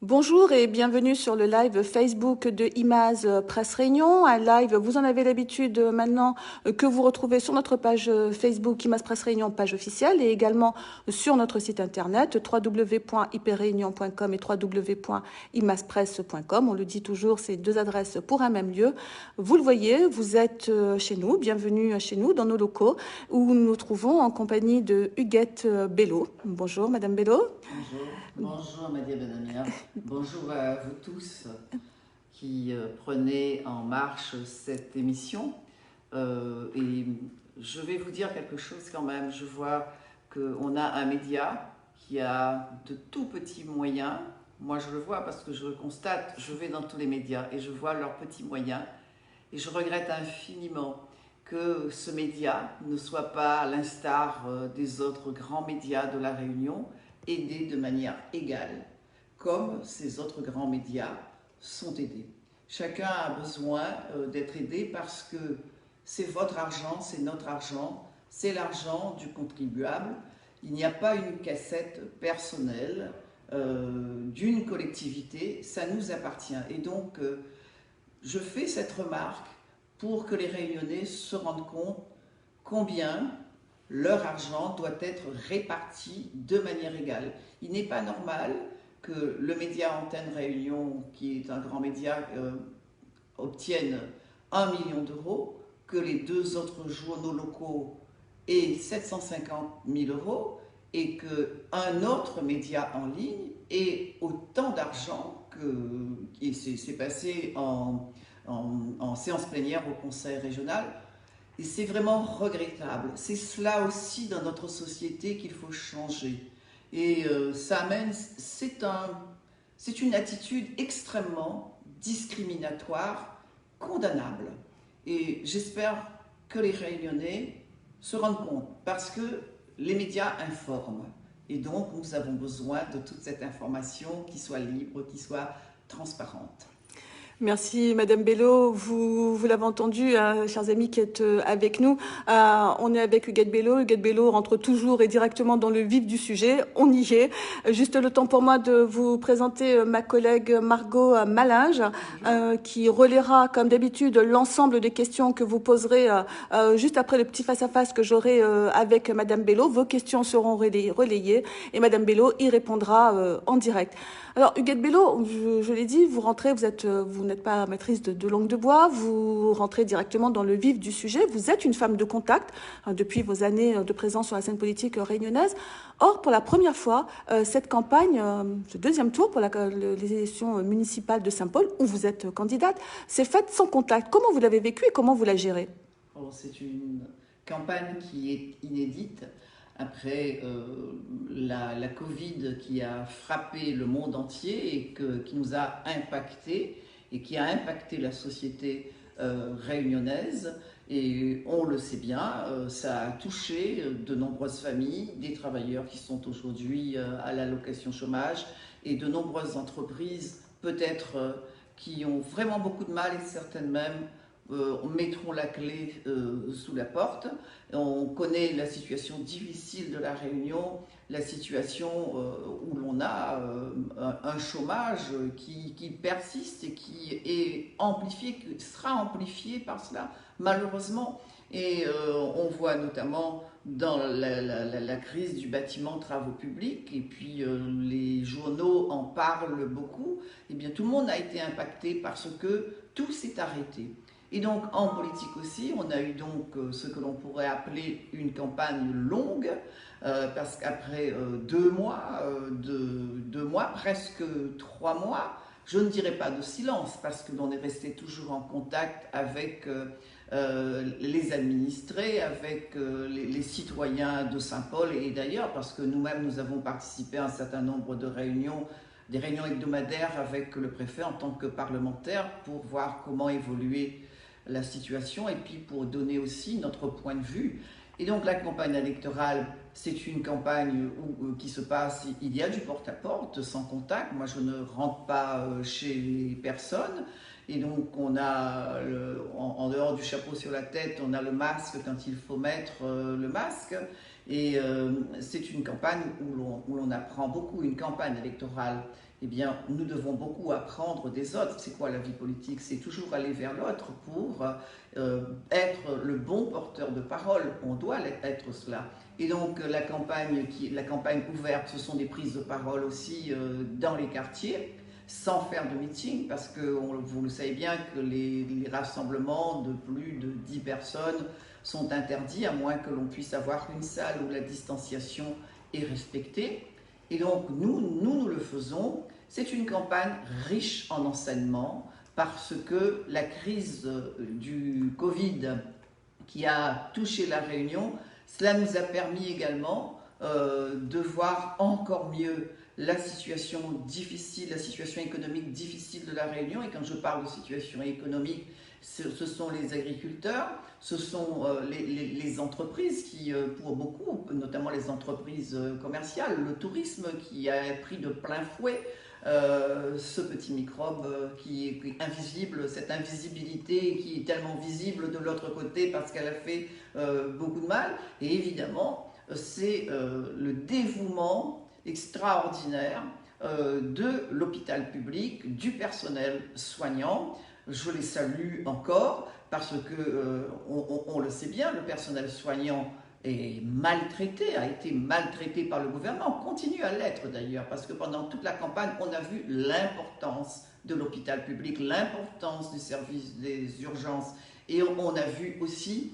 Bonjour et bienvenue sur le live Facebook de Imaz Presse Réunion. Un live, vous en avez l'habitude maintenant, que vous retrouvez sur notre page Facebook Imaz Presse Réunion, page officielle, et également sur notre site internet www.iperreunion.com et www.imazpresse.com. On le dit toujours, c'est deux adresses pour un même lieu. Vous le voyez, vous êtes chez nous, bienvenue chez nous dans nos locaux où nous nous trouvons en compagnie de Huguette Bello. Bonjour Madame Bello. Bonjour, bonjour Madia Benamia, bonjour à vous tous qui prenez en marche cette émission. Et je vais vous dire quelque chose quand même. Je vois qu'on a un média qui a de tout petits moyens. Moi je le vois parce que je le constate, je vais dans tous les médias et je vois leurs petits moyens. Et je regrette infiniment que ce média ne soit pas, à l'instar des autres grands médias de la Réunion, aidé de manière égale, comme ces autres grands médias sont aidés. Chacun a besoin d'être aidé parce que c'est votre argent, c'est notre argent, c'est l'argent du contribuable. Il n'y a pas une cassette personnelle d'une collectivité, ça nous appartient. Et donc, je fais cette remarque pour que les Réunionnais se rendent compte combien leur argent doit être réparti de manière égale. Il n'est pas normal que le média Antenne Réunion, qui est un grand média, obtienne 1 million d'euros, que les deux autres journaux locaux aient 750 000 euros et qu'un autre média en ligne ait autant d'argent et c'est passé en séance plénière au Conseil régional. Et c'est vraiment regrettable. C'est cela aussi dans notre société qu'il faut changer. Et ça amène, c'est une attitude extrêmement discriminatoire, condamnable. Et j'espère que les Réunionnais se rendent compte, parce que les médias informent. Et donc, nous avons besoin de toute cette information qui soit libre, qui soit transparente. Merci Madame Bello. Vous l'avez entendu, chers amis qui êtes avec nous. On est avec Huguette Bello. Huguette Bello rentre toujours et directement dans le vif du sujet. On y est. Juste le temps pour moi de vous présenter ma collègue Margot Malinge, qui relaiera comme d'habitude l'ensemble des questions que vous poserez juste après le petit face-à-face que j'aurai avec Madame Bello. Vos questions seront relayées et Madame Bello y répondra en direct. Alors, Huguette Bello, je l'ai dit, vous rentrez, vous n'êtes pas maîtrise de langue de bois, vous rentrez directement dans le vif du sujet. Vous êtes une femme de contact depuis vos années de présence sur la scène politique réunionnaise. Or, pour la première fois, cette campagne, ce deuxième tour pour les élections municipales de Saint-Paul, où vous êtes candidate, s'est faite sans contact. Comment vous l'avez vécu et comment vous la gérez? C'est une campagne qui est inédite. Après la Covid qui a frappé le monde entier et qui nous a impacté et qui a impacté la société réunionnaise. Et on le sait bien, ça a touché de nombreuses familles, des travailleurs qui sont aujourd'hui à l'allocation chômage et de nombreuses entreprises peut-être qui ont vraiment beaucoup de mal et certaines même mettront la clé sous la porte. On connaît la situation difficile de la Réunion, la situation où l'on a un chômage qui persiste et qui est amplifié, qui sera amplifié par cela, malheureusement. Et on voit notamment dans la crise du bâtiment travaux publics, et puis les journaux en parlent beaucoup, et bien tout le monde a été impacté parce que tout s'est arrêté. Et donc en politique aussi, on a eu donc ce que l'on pourrait appeler une campagne longue, parce qu'après 2 mois, presque 3 mois, je ne dirais pas de silence, parce que l'on est resté toujours en contact avec les administrés, avec les citoyens de Saint-Paul et d'ailleurs, parce que nous-mêmes, nous avons participé à un certain nombre de réunions, des réunions hebdomadaires avec le préfet en tant que parlementaire pour voir comment évoluer la situation et puis pour donner aussi notre point de vue. Et donc la campagne électorale, c'est une campagne qui se passe, il y a du porte-à-porte, sans contact. Moi, je ne rentre pas chez les personnes. Et donc, on a, en dehors du chapeau sur la tête, on a le masque quand il faut mettre le masque. Et c'est une campagne où l'on apprend beaucoup, une campagne électorale. Eh bien, nous devons beaucoup apprendre des autres. C'est quoi la vie politique? C'est toujours aller vers l'autre pour être le bon porteur de parole. On doit être cela. Et donc, la campagne ouverte, ce sont des prises de parole aussi dans les quartiers, sans faire de meeting, parce que vous le savez bien que les rassemblements de plus de 10 personnes sont interdits, à moins que l'on puisse avoir une salle où la distanciation est respectée. Et donc, nous le faisons. C'est une campagne riche en enseignements, parce que la crise du Covid qui a touché la Réunion, cela nous a permis également de voir encore mieux la situation difficile, la situation économique difficile de la Réunion. Et quand je parle de situation économique, ce sont les agriculteurs, ce sont les entreprises qui, pour beaucoup, notamment les entreprises commerciales, le tourisme qui a pris de plein fouet ce petit microbe qui est invisible, cette invisibilité qui est tellement visible de l'autre côté parce qu'elle a fait beaucoup de mal. Et évidemment, c'est le dévouement extraordinaire de l'hôpital public, du personnel soignant. Je les salue encore parce que, on le sait bien, le personnel soignant est maltraité, a été maltraité par le gouvernement, continue à l'être d'ailleurs, parce que pendant toute la campagne, on a vu l'importance de l'hôpital public, l'importance du service des urgences, et on a vu aussi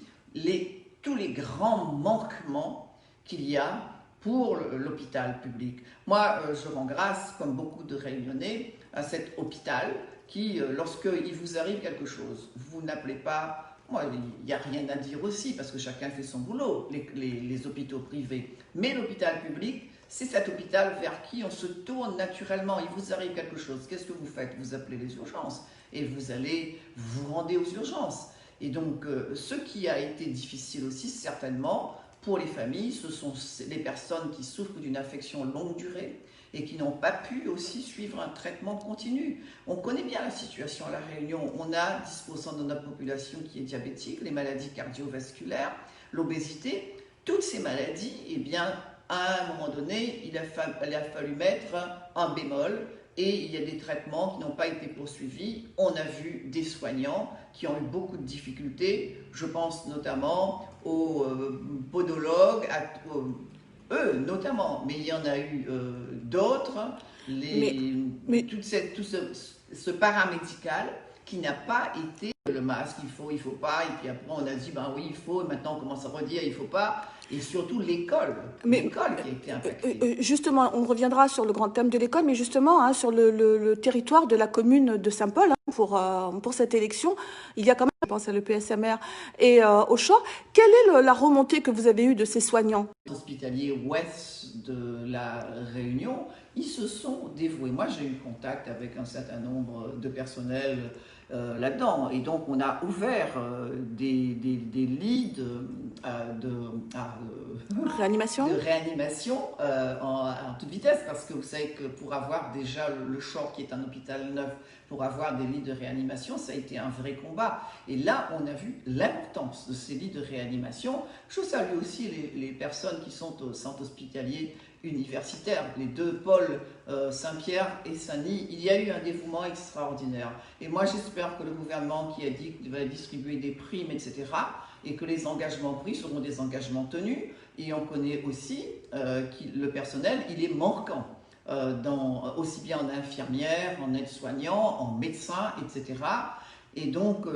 tous les grands manquements qu'il y a pour l'hôpital public. Moi, je rends grâce, comme beaucoup de Réunionnais, à cet hôpital qui, lorsqu'il vous arrive quelque chose, vous n'appelez pas. Moi, il n'y a rien à dire aussi, parce que chacun fait son boulot, les hôpitaux privés. Mais l'hôpital public, c'est cet hôpital vers qui on se tourne naturellement. Il vous arrive quelque chose, qu'est-ce que vous faites? Vous appelez les urgences et vous rendez aux urgences. Et donc, ce qui a été difficile aussi, certainement, pour les familles, ce sont les personnes qui souffrent d'une affection longue durée et qui n'ont pas pu aussi suivre un traitement continu. On connaît bien la situation à La Réunion. On a 10% de notre population qui est diabétique, les maladies cardiovasculaires, l'obésité. Toutes ces maladies, eh bien, à un moment donné, il a fallu mettre un bémol et il y a des traitements qui n'ont pas été poursuivis. On a vu des soignants qui ont eu beaucoup de difficultés. Je pense notamment aux podologues, eux notamment, mais il y en a eu d'autres, tout ce paramédical qui n'a pas été le masque, il faut pas, et puis après on a dit, ben oui, il faut, et maintenant on commence à redire, il faut pas, et surtout l'école qui a été impactée. Justement, on reviendra sur le grand thème de l'école, mais justement, hein, sur le territoire de la commune de Saint-Paul, hein, pour cette élection, il y a quand même, je pense à l'EPSMR et Auchan. Quelle est la remontée que vous avez eue de ces soignants? Hospitaliers ouest de la Réunion, ils se sont dévoués. Moi, j'ai eu contact avec un certain nombre de personnels là-dedans. Et donc, on a ouvert des lits réanimation en toute vitesse, parce que vous savez que pour avoir déjà le CHOR, qui est un hôpital neuf, pour avoir des lits de réanimation, ça a été un vrai combat. Et là, on a vu l'importance de ces lits de réanimation. Je salue aussi les personnes qui sont au centre hospitalier universitaire, les deux pôles Saint-Pierre et Saint-Denis. Il y a eu un dévouement extraordinaire. Et moi, j'espère que le gouvernement qui a dit qu'il va distribuer des primes, etc., et que les engagements pris seront des engagements tenus. Et on connaît aussi que le personnel, il est manquant. Aussi bien en infirmières, en aides-soignants, en médecins, etc. Et donc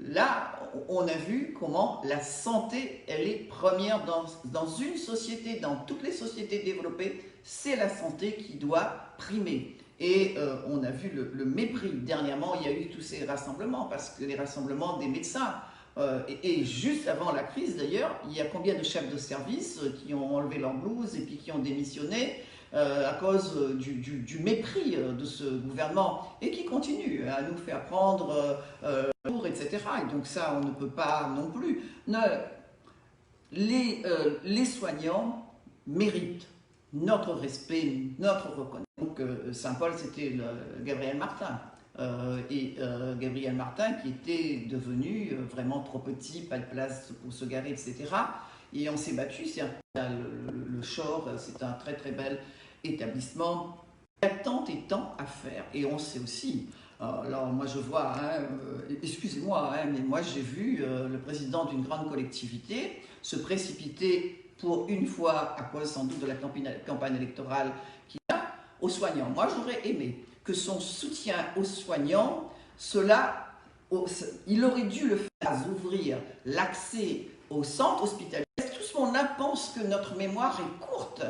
là, on a vu comment la santé, elle est première dans une société, dans toutes les sociétés développées, c'est la santé qui doit primer. Et on a vu le mépris. Dernièrement, il y a eu tous ces rassemblements, parce que les rassemblements des médecins, et juste avant la crise d'ailleurs, il y a combien de chefs de service qui ont enlevé leur blouse et puis qui ont démissionné à cause du mépris de ce gouvernement, et qui continue à nous faire prendre etc. Et donc ça, on ne peut pas non plus. Les soignants méritent notre respect, notre reconnaissance. Donc Saint-Paul, c'était Gabriel Martin. Gabriel Martin qui était devenu vraiment trop petit, pas de place pour se garer, etc. Et on s'est battu. Le Shore, c'est un très très bel établissement. Il y a tant et tant à faire. Et on sait aussi, alors moi je vois, hein, excusez-moi, hein, mais moi j'ai vu le président d'une grande collectivité se précipiter pour une fois, à cause sans doute de la campagne électorale qu'il a, aux soignants. Moi j'aurais aimé que son soutien aux soignants, il aurait dû le faire ouvrir l'accès au centre hospitalier. Tout ce monde-là pense que notre mémoire est courte,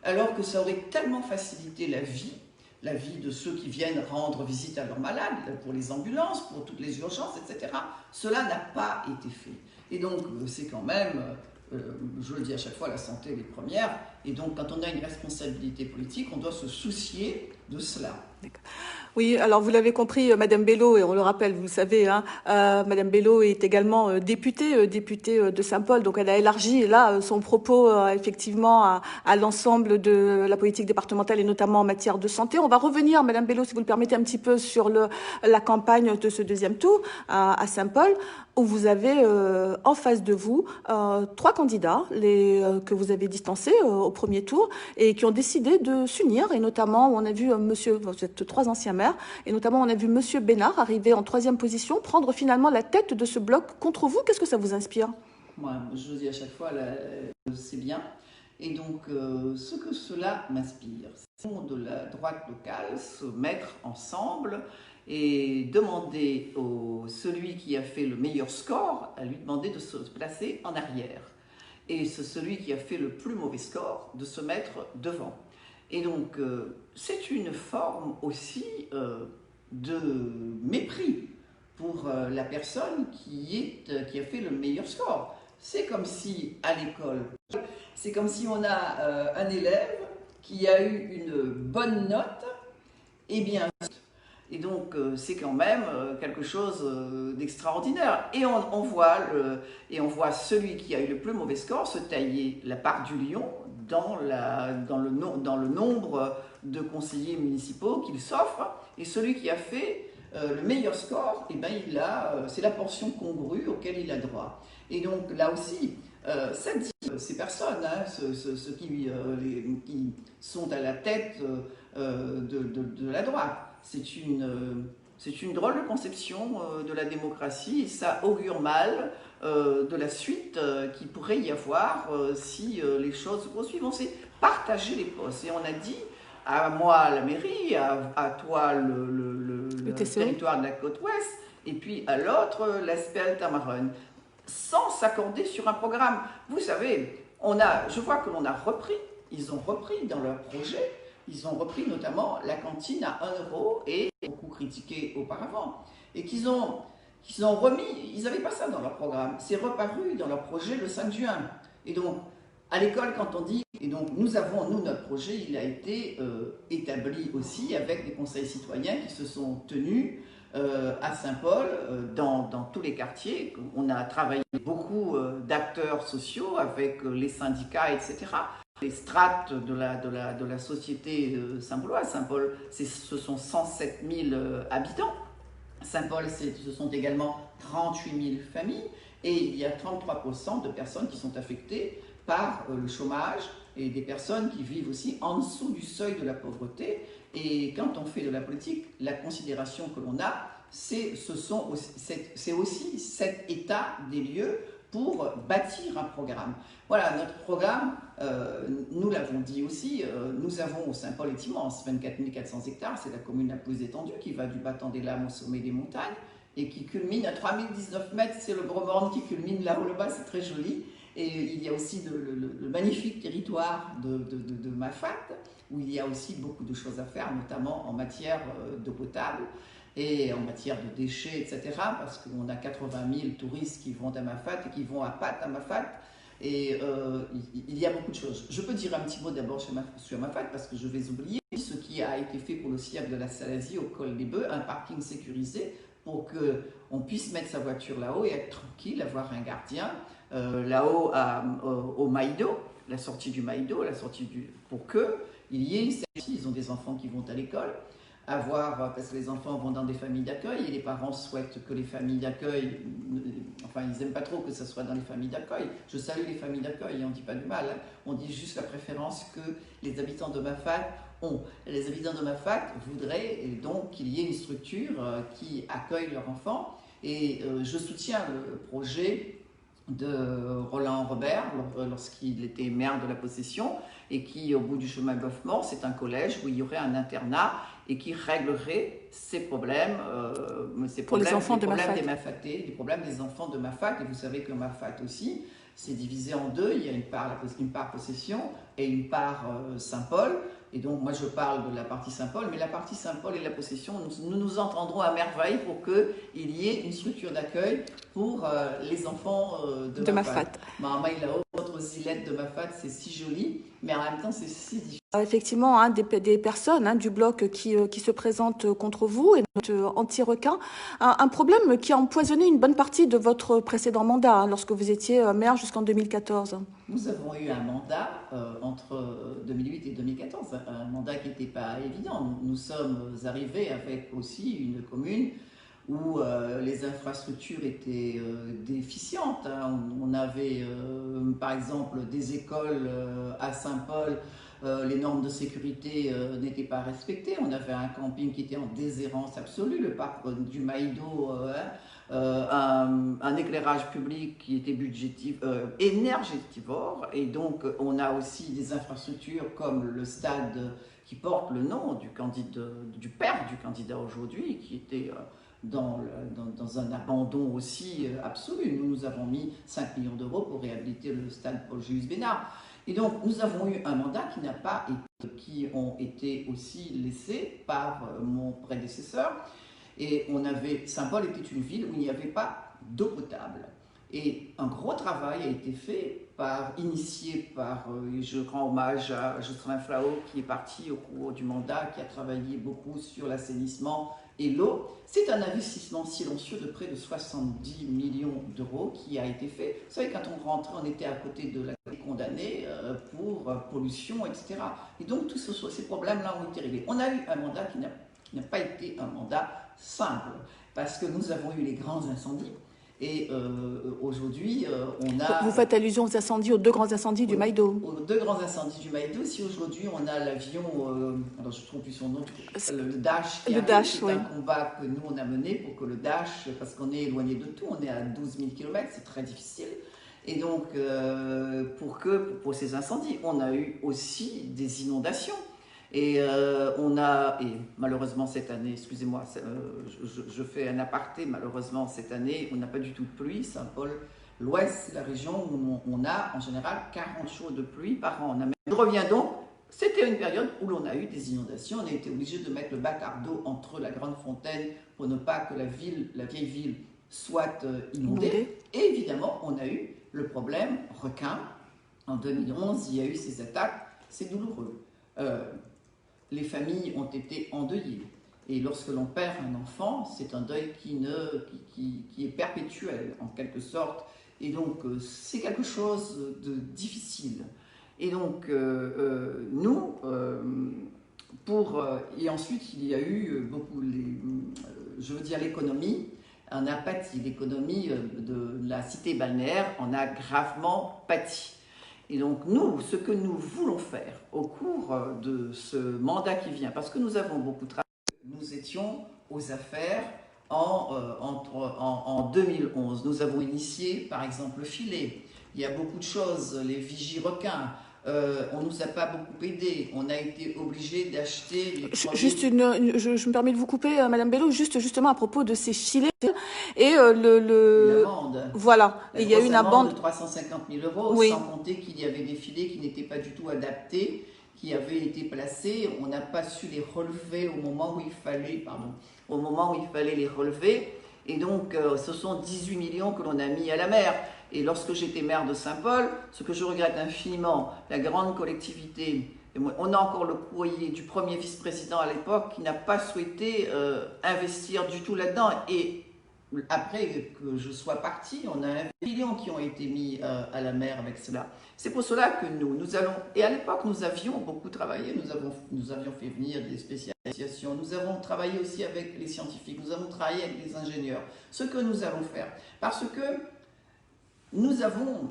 alors que ça aurait tellement facilité la vie de ceux qui viennent rendre visite à leurs malades, pour les ambulances, pour toutes les urgences, etc. Cela n'a pas été fait. Et donc, c'est quand même, je le dis à chaque fois, la santé est première. Et donc, quand on a une responsabilité politique, on doit se soucier de cela. Oui, alors vous l'avez compris, Madame Bello, et on le rappelle, vous le savez, hein, Madame Bello est également députée de Saint-Paul, donc elle a élargi là son propos effectivement à l'ensemble de la politique départementale et notamment en matière de santé. On va revenir, Madame Bello, si vous le permettez, un petit peu sur la campagne de ce deuxième tour à Saint-Paul, où vous avez en face de vous 3 candidats que vous avez distancés au premier tour et qui ont décidé de s'unir, et notamment on a vu vous êtes 3 anciens maires, et notamment on a vu monsieur Bénard arriver en 3e position, prendre finalement la tête de ce bloc contre vous. Qu'est-ce que ça vous inspire? Moi, je le dis à chaque fois, c'est bien. Et donc, ce que cela m'inspire, c'est de la droite locale se mettre ensemble et demander celui qui a fait le meilleur score, à lui demander de se placer en arrière. Et celui qui a fait le plus mauvais score, de se mettre devant. Et donc, c'est une forme aussi de mépris pour la personne qui a fait le meilleur score. C'est comme si, à l'école, c'est comme si on a un élève qui a eu une bonne note, et bien, et donc c'est quand même quelque chose d'extraordinaire. Et on voit celui qui a eu le plus mauvais score se tailler la part du lion dans le nombre de conseillers municipaux qu'il s'offre, et celui qui a fait le meilleur score, eh ben, c'est la portion congrue auquel il a droit. Et donc là aussi, ça dit ces personnes, hein, ceux qui sont à la tête de la droite, c'est une drôle de conception de la démocratie, et ça augure mal de la suite qui pourrait y avoir si les choses se poursuivent. On s'est partagé les postes et on a dit, à moi la mairie, à toi le territoire de la côte ouest, et puis à l'autre l'Espel Tamarun, sans s'accorder sur un programme. Vous savez, je vois que l'on a repris, ils ont repris dans leur projet, ils ont repris notamment la cantine à 1 euro, et beaucoup critiqué auparavant, et qu'ils ont remis, ils n'avaient pas ça dans leur programme, c'est reparu dans leur projet le 5 juin. Et donc, à l'école, quand on dit, et donc nous, notre projet, il a été établi aussi avec des conseils citoyens qui se sont tenus à Saint-Paul, dans tous les quartiers. On a travaillé beaucoup d'acteurs sociaux avec les syndicats, etc. Les strates de la société saint-pauloise. Saint-Paul, ce sont 107 000 habitants. Saint-Paul, ce sont également 38 000 familles, et il y a 33% de personnes qui sont affectées par le chômage, et des personnes qui vivent aussi en dessous du seuil de la pauvreté. Et quand on fait de la politique, la considération que l'on a, c'est aussi cet état des lieux pour bâtir un programme. Voilà, notre programme, nous l'avons dit aussi, nous avons au Saint-Paul est immense, 24 400 hectares, c'est la commune la plus étendue qui va du Battant des Lames au sommet des montagnes et qui culmine à 3019 mètres, c'est le Gros Morne qui culmine là-haut le bas, c'est très joli. Et il y a aussi le magnifique territoire de Mafat, où il y a aussi beaucoup de choses à faire, notamment en matière d'eau potable et en matière de déchets, etc. Parce qu'on a 80 000 touristes qui vont à Mafat et qui vont à Pat, à Mafat. Et il y a beaucoup de choses. Je peux dire un petit mot d'abord sur Mafat, parce que je vais oublier ce qui a été fait pour le siècle de la Salazie au col des Bœufs, un parking sécurisé pour qu'on puisse mettre sa voiture là-haut et être tranquille, avoir un gardien. Là-haut au Maïdo, la sortie du Maïdo, pour qu'il y ait une sortie, ils ont des enfants qui vont à l'école. avoir, parce que les enfants vont dans des familles d'accueil et les parents souhaitent que les familles d'accueil, enfin ils n'aiment pas trop que ce soit dans les familles d'accueil. Je salue les familles d'accueil, on ne dit pas du mal, hein. On dit juste la préférence que les habitants de Mafate ont. Les habitants de Mafate voudraient donc qu'il y ait une structure qui accueille leurs enfants et je soutiens le projet de Roland Robert lorsqu'il était maire de la possession et qui, au bout du chemin Boeuf-Mort, c'est un collège où il y aurait un internat et qui réglerait ces problèmes, pour les enfants de Mafate. Des Mafatais, les problèmes des enfants de Mafate. Et vous savez que Mafate aussi, c'est divisé en deux. Il y a une part possession et une part Saint-Paul. Et donc, moi, je parle de la partie Saint-Paul, mais la partie Saint-Paul et la possession, nous nous entendrons à merveille pour qu'il y ait une structure d'accueil pour les enfants de Mafate. Votre zilette de Mafate, c'est si joli, mais en même temps, c'est si difficile. Effectivement, hein, des personnes du bloc qui se présentent contre vous et notre anti-requin. Un problème qui a empoisonné une bonne partie de votre précédent mandat, hein, lorsque vous étiez maire jusqu'en 2014. Nous avons eu un mandat entre 2008 et 2014, un mandat qui n'était pas évident. Nous sommes arrivés avec aussi une commune où les infrastructures étaient déficientes, hein. On avait par exemple des écoles à Saint-Paul, les normes de sécurité n'étaient pas respectées. On avait un camping qui était en déshérence absolue, le parc du Maïdo, un éclairage public qui était énergétivore. Et donc on a aussi des infrastructures comme le stade qui porte le nom du père du candidat aujourd'hui, qui était dans un abandon aussi absolu. Nous avons mis 5 millions d'euros pour réhabiliter le stade Paul-Julius Bénard. Et donc, nous avons eu un mandat qui ont été aussi laissés par mon prédécesseur. Et Saint-Paul était une ville où il n'y avait pas d'eau potable. Et un gros travail a été fait, initié par, je rends hommage à Jocelyn Flao, qui est parti au cours du mandat, qui a travaillé beaucoup sur l'assainissement et l'eau. C'est un investissement silencieux de près de 70 millions d'euros qui a été fait. Vous savez, quand on rentrait, on était à côté de la condamnée pour pollution, etc. Et donc, tous ces problèmes-là ont été réglés. On a eu un mandat qui n'a pas été un mandat simple, parce que nous avons eu les grands incendies. Et aujourd'hui, on a... Vous faites allusion aux incendies, aux deux grands incendies du Maïdo. Aux deux grands incendies du Maïdo. Si aujourd'hui on a l'avion, alors je ne trouve plus son nom, le Dash, c'est un combat que nous on a mené pour que le Dash, parce qu'on est éloigné de tout, on est à 12 000 km, c'est très difficile. Et donc, pour ces incendies, on a eu aussi des inondations. Et malheureusement cette année, excusez-moi, je fais un aparté, malheureusement cette année, on n'a pas du tout de pluie. Saint-Paul, l'Ouest, c'est la région où on a en général 40 jours de pluie par an. Je reviens donc, c'était une période où l'on a eu des inondations. On a été obligé de mettre le bacard d'eau entre la Grande Fontaine pour ne pas que la vieille ville soit inondée. Et évidemment, on a eu le problème requin. En 2011, il y a eu ces attaques, c'est douloureux. Les familles ont été endeuillées. Et lorsque l'on perd un enfant, c'est un deuil qui est perpétuel, en quelque sorte. Et donc, c'est quelque chose de difficile. Et donc, et ensuite, il y a eu beaucoup, l'économie en a pâti. L'économie de la cité balnéaire en a gravement pâti. Et donc nous, ce que nous voulons faire au cours de ce mandat qui vient, parce que nous avons beaucoup travaillé, nous étions aux affaires en 2011. Nous avons initié par exemple le filet. Il y a beaucoup de choses, les vigies requins. On ne nous a pas beaucoup aidé. On a été obligé d'acheter les Juste je me permets de vous couper, Madame Bello, justement à propos de ces filets et l'amende. Voilà, il y a eu une amende de 350 000 euros, oui. Sans compter qu'il y avait des filets qui n'étaient pas du tout adaptés, qui avaient été placés. On n'a pas su les relever au moment où il fallait, les relever. Et donc, ce sont 18 millions que l'on a mis à la mer. Et lorsque j'étais maire de Saint-Paul, ce que je regrette infiniment, la grande collectivité, on a encore le courrier du premier vice-président à l'époque qui n'a pas souhaité investir du tout là-dedans. Et après que je sois partie, on a 1 million qui ont été mis à la mer avec cela. C'est pour cela que nous allons, et à l'époque nous avions beaucoup travaillé, nous avions fait venir des spécialisations, nous avons travaillé aussi avec les scientifiques, nous avons travaillé avec les ingénieurs, ce que nous allons faire, parce que nous avons,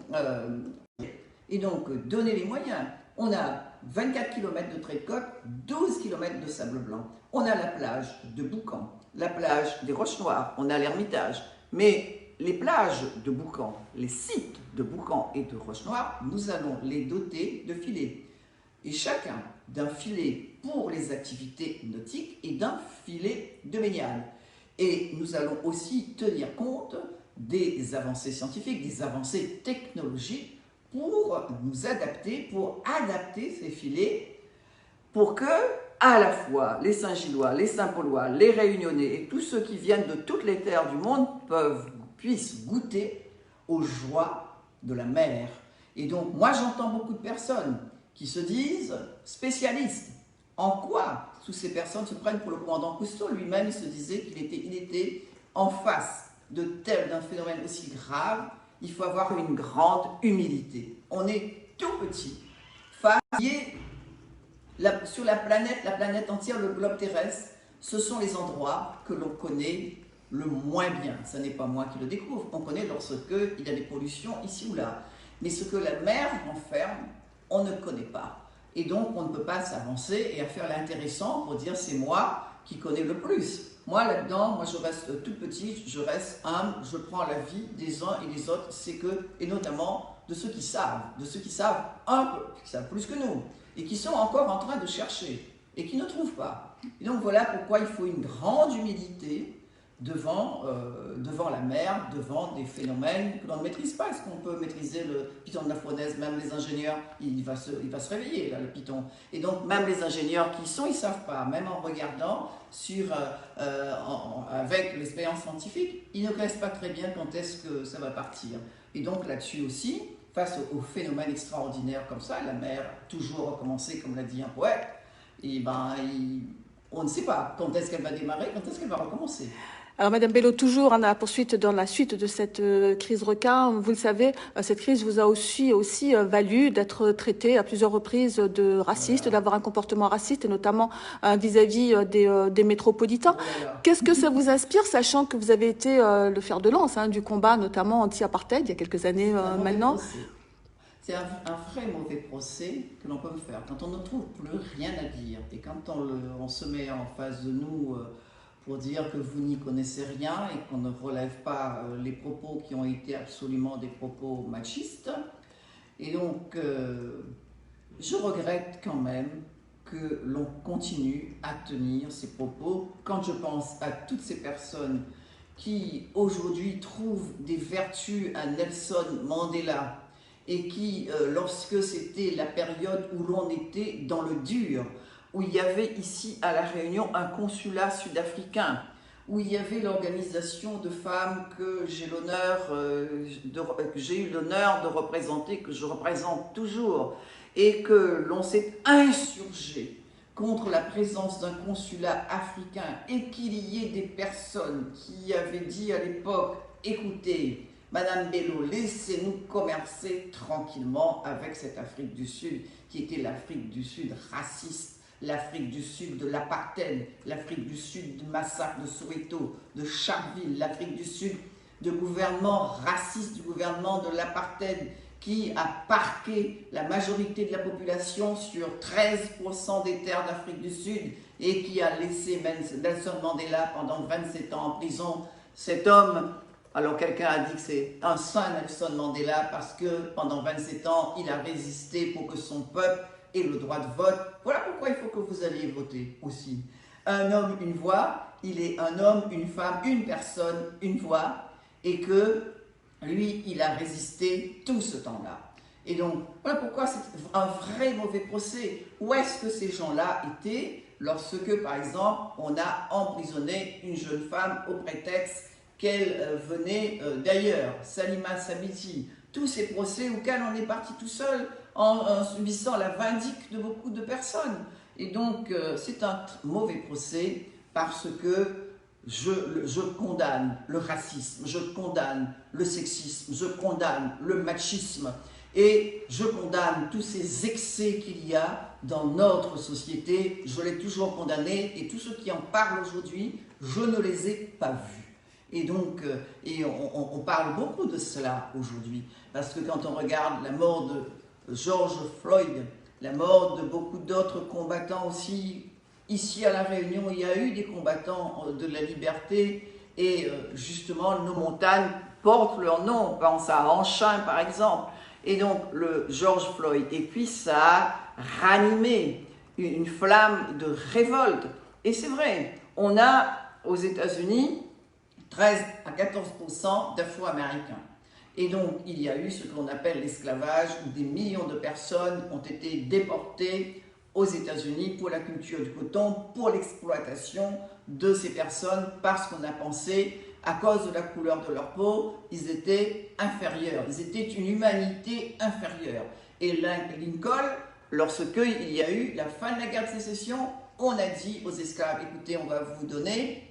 et donc donné les moyens. On a 24 km de trait de côte, 12 km de sable blanc. On a la plage de Boucan, la plage des Roches Noires, on a l'Ermitage. Mais les plages de Boucan, les sites de Boucan et de Roches Noires, nous allons les doter de filets. Et chacun d'un filet pour les activités nautiques et d'un filet de baignade. Et nous allons aussi tenir compte des avancées scientifiques, des avancées technologiques pour nous adapter, pour adapter ces filets pour que, à la fois, les Saint-Gillois, les Saint-Paulois, les Réunionnais et tous ceux qui viennent de toutes les terres du monde puissent goûter aux joies de la mer. Et donc, moi, j'entends beaucoup de personnes qui se disent spécialistes. En quoi toutes ces personnes se prennent pour le commandant Cousteau? Lui-même, il se disait qu'il était en face d'un phénomène aussi grave. Il faut avoir une grande humilité. On est tout petit face sur la planète entière, le globe terrestre. Ce sont les endroits que l'on connaît le moins bien. Ce n'est pas moi qui le découvre. On connaît lorsqu'il y a des pollutions ici ou là. Mais ce que la mer renferme, on ne connaît pas. Et donc, on ne peut pas s'avancer et à faire l'intéressant pour dire c'est moi qui connais le plus. Moi, là-dedans, je reste tout petit, je reste humble, je prends la vie des uns et des autres, et notamment de ceux qui savent un peu, qui savent plus que nous, et qui sont encore en train de chercher, et qui ne trouvent pas. Et donc voilà pourquoi il faut une grande humilité devant la mer, devant des phénomènes que l'on ne maîtrise pas. Est-ce qu'on peut maîtriser le python de la fournaise? Même les ingénieurs, il va se réveiller, là, le python. Et donc, même les ingénieurs qui y sont, ils ne savent pas. Même en regardant avec l'expérience scientifique, ils ne connaissent pas très bien quand est-ce que ça va partir. Et donc, là-dessus aussi, face aux phénomènes extraordinaires comme ça, la mer a toujours recommencé, comme l'a dit un poète, et on ne sait pas quand est-ce qu'elle va démarrer, quand est-ce qu'elle va recommencer. Alors, Madame Bello, toujours dans la suite de cette crise requin, vous le savez, cette crise vous a aussi valu d'être traité à plusieurs reprises de raciste, voilà, d'avoir un comportement raciste, et notamment vis-à-vis des métropolitains. Voilà. Qu'est-ce que ça vous inspire, sachant que vous avez été le fer de lance du combat, notamment anti-apartheid, il y a quelques années maintenant? C'est un vrai mauvais procès que l'on peut me faire. Quand on ne trouve plus rien à dire, et quand on se met en face de nous pour dire que vous n'y connaissez rien et qu'on ne relève pas les propos qui ont été absolument des propos machistes. Et donc, je regrette quand même que l'on continue à tenir ces propos quand je pense à toutes ces personnes qui aujourd'hui trouvent des vertus à Nelson Mandela et qui, lorsque c'était la période où l'on était dans le dur, où il y avait ici à La Réunion un consulat sud-africain, où il y avait l'organisation de femmes que j'ai eu l'honneur de représenter, que je représente toujours, et que l'on s'est insurgé contre la présence d'un consulat africain, et qu'il y ait des personnes qui avaient dit à l'époque, écoutez, Madame Bello, laissez-nous commercer tranquillement avec cette Afrique du Sud, qui était l'Afrique du Sud raciste, l'Afrique du Sud de l'apartheid, l'Afrique du Sud du massacre de Soweto, de Sharpeville, l'Afrique du Sud de gouvernement raciste, du gouvernement de l'apartheid, qui a parqué la majorité de la population sur 13% des terres d'Afrique du Sud et qui a laissé Nelson Mandela pendant 27 ans en prison. Cet homme, alors quelqu'un a dit que c'est un saint Nelson Mandela parce que pendant 27 ans, il a résisté pour que son peuple ait le droit de vote. Voilà pourquoi il faut que vous alliez voter aussi. Un homme, une voix, il est un homme, une femme, une personne, une voix, et que lui, il a résisté tout ce temps-là. Et donc, voilà pourquoi c'est un vrai mauvais procès. Où est-ce que ces gens-là étaient lorsque, par exemple, on a emprisonné une jeune femme au prétexte qu'elle venait d'ailleurs, Salima Sabiti, tous ces procès auxquels on est parti tout seul en subissant la vindicte de beaucoup de personnes. Et donc, c'est un mauvais procès parce que je condamne le racisme, je condamne le sexisme, je condamne le machisme et je condamne tous ces excès qu'il y a dans notre société. Je l'ai toujours condamné et tous ceux qui en parlent aujourd'hui, je ne les ai pas vus. Et donc, on parle beaucoup de cela aujourd'hui, parce que quand on regarde la mort de George Floyd, la mort de beaucoup d'autres combattants aussi, ici à La Réunion, il y a eu des combattants de la liberté et justement nos montagnes portent leur nom. On pense à Anchin par exemple. Et donc le George Floyd. Et puis ça a ranimé une flamme de révolte. Et c'est vrai, on a aux États-Unis 13 à 14% d'Afro-Américains. Et donc, il y a eu ce qu'on appelle l'esclavage, où des millions de personnes ont été déportées aux États-Unis pour la culture du coton, pour l'exploitation de ces personnes, parce qu'on a pensé, à cause de la couleur de leur peau, ils étaient inférieurs, ils étaient une humanité inférieure. Et Lincoln, lorsqu'il y a eu la fin de la guerre de sécession, on a dit aux esclaves, écoutez, on va vous donner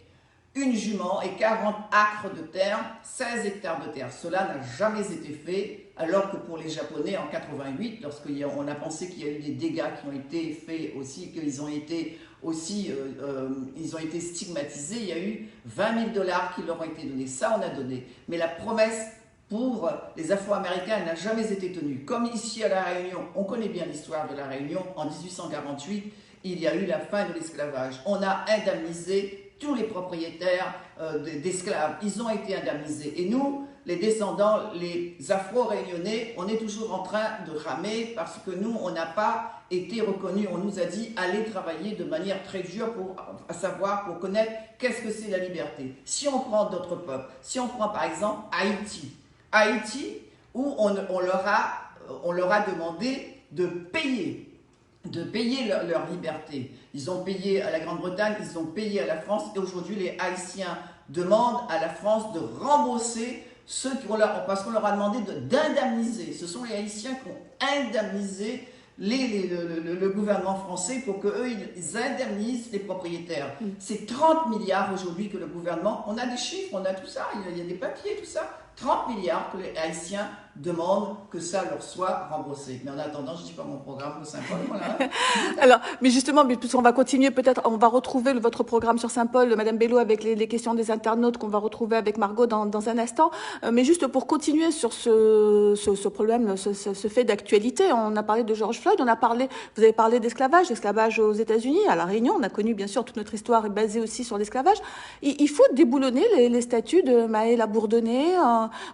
une jument et 40 acres de terre, 16 hectares de terre. Cela n'a jamais été fait, alors que pour les Japonais, en 88, lorsqu'on a pensé qu'il y a eu des dégâts qui ont été faits aussi, qu'ils ont été aussi, ils ont été stigmatisés, il y a eu 20 000 $ qui leur ont été donnés. Ça, on a donné. Mais la promesse pour les Afro-Américains n'a jamais été tenue. Comme ici à La Réunion, on connaît bien l'histoire de La Réunion, en 1848, il y a eu la fin de l'esclavage. On a indemnisé tous les propriétaires d'esclaves, ils ont été indemnisés. Et nous, les descendants, les Afro-Réunionnais, on est toujours en train de ramer parce que nous, on n'a pas été reconnus. On nous a dit, allez travailler de manière très dure pour connaître qu'est-ce que c'est la liberté. Si on prend d'autres peuples, si on prend par exemple Haïti, où on leur a demandé de payer leur liberté. Ils ont payé à la Grande-Bretagne, ils ont payé à la France, et aujourd'hui les Haïtiens demandent à la France de rembourser ceux parce qu'on leur a demandé d'indemniser. Ce sont les Haïtiens qui ont indemnisé le gouvernement français pour qu'eux, ils indemnisent les propriétaires. C'est 30 milliards aujourd'hui que le gouvernement, on a des chiffres, on a tout ça, il y a des papiers, tout ça, 30 milliards que les Haïtiens demandent que ça leur soit remboursé. Mais en attendant, je ne dis pas mon programme de Saint-Paul. Voilà. Alors, mais justement, puisqu'on va continuer, peut-être, on va retrouver votre programme sur Saint-Paul, Madame Bello, avec les questions des internautes qu'on va retrouver avec Margot dans un instant. Mais juste pour continuer sur ce problème, ce fait d'actualité, on a parlé de George Floyd, vous avez parlé d'esclavage aux États-Unis, à La Réunion. On a connu, bien sûr, toute notre histoire est basée aussi sur l'esclavage. Il faut déboulonner les statuts de Maëla Bourdonnais,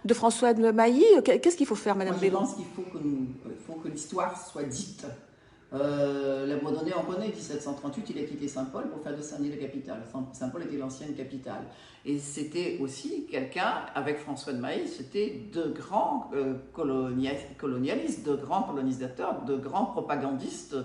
de François de Mailly. Qu'est-ce qu'il faut faire, Madame Bello? Je pense qu'il faut que l'histoire soit dite. La Bourdonnais, on connaît, 1738, il a quitté Saint-Paul pour faire de Saint-Denis la capitale. Saint-Paul était l'ancienne capitale. Et c'était aussi quelqu'un, avec François de Mailly, c'était de grands colonialistes, de grands colonisateurs, de grands propagandistes,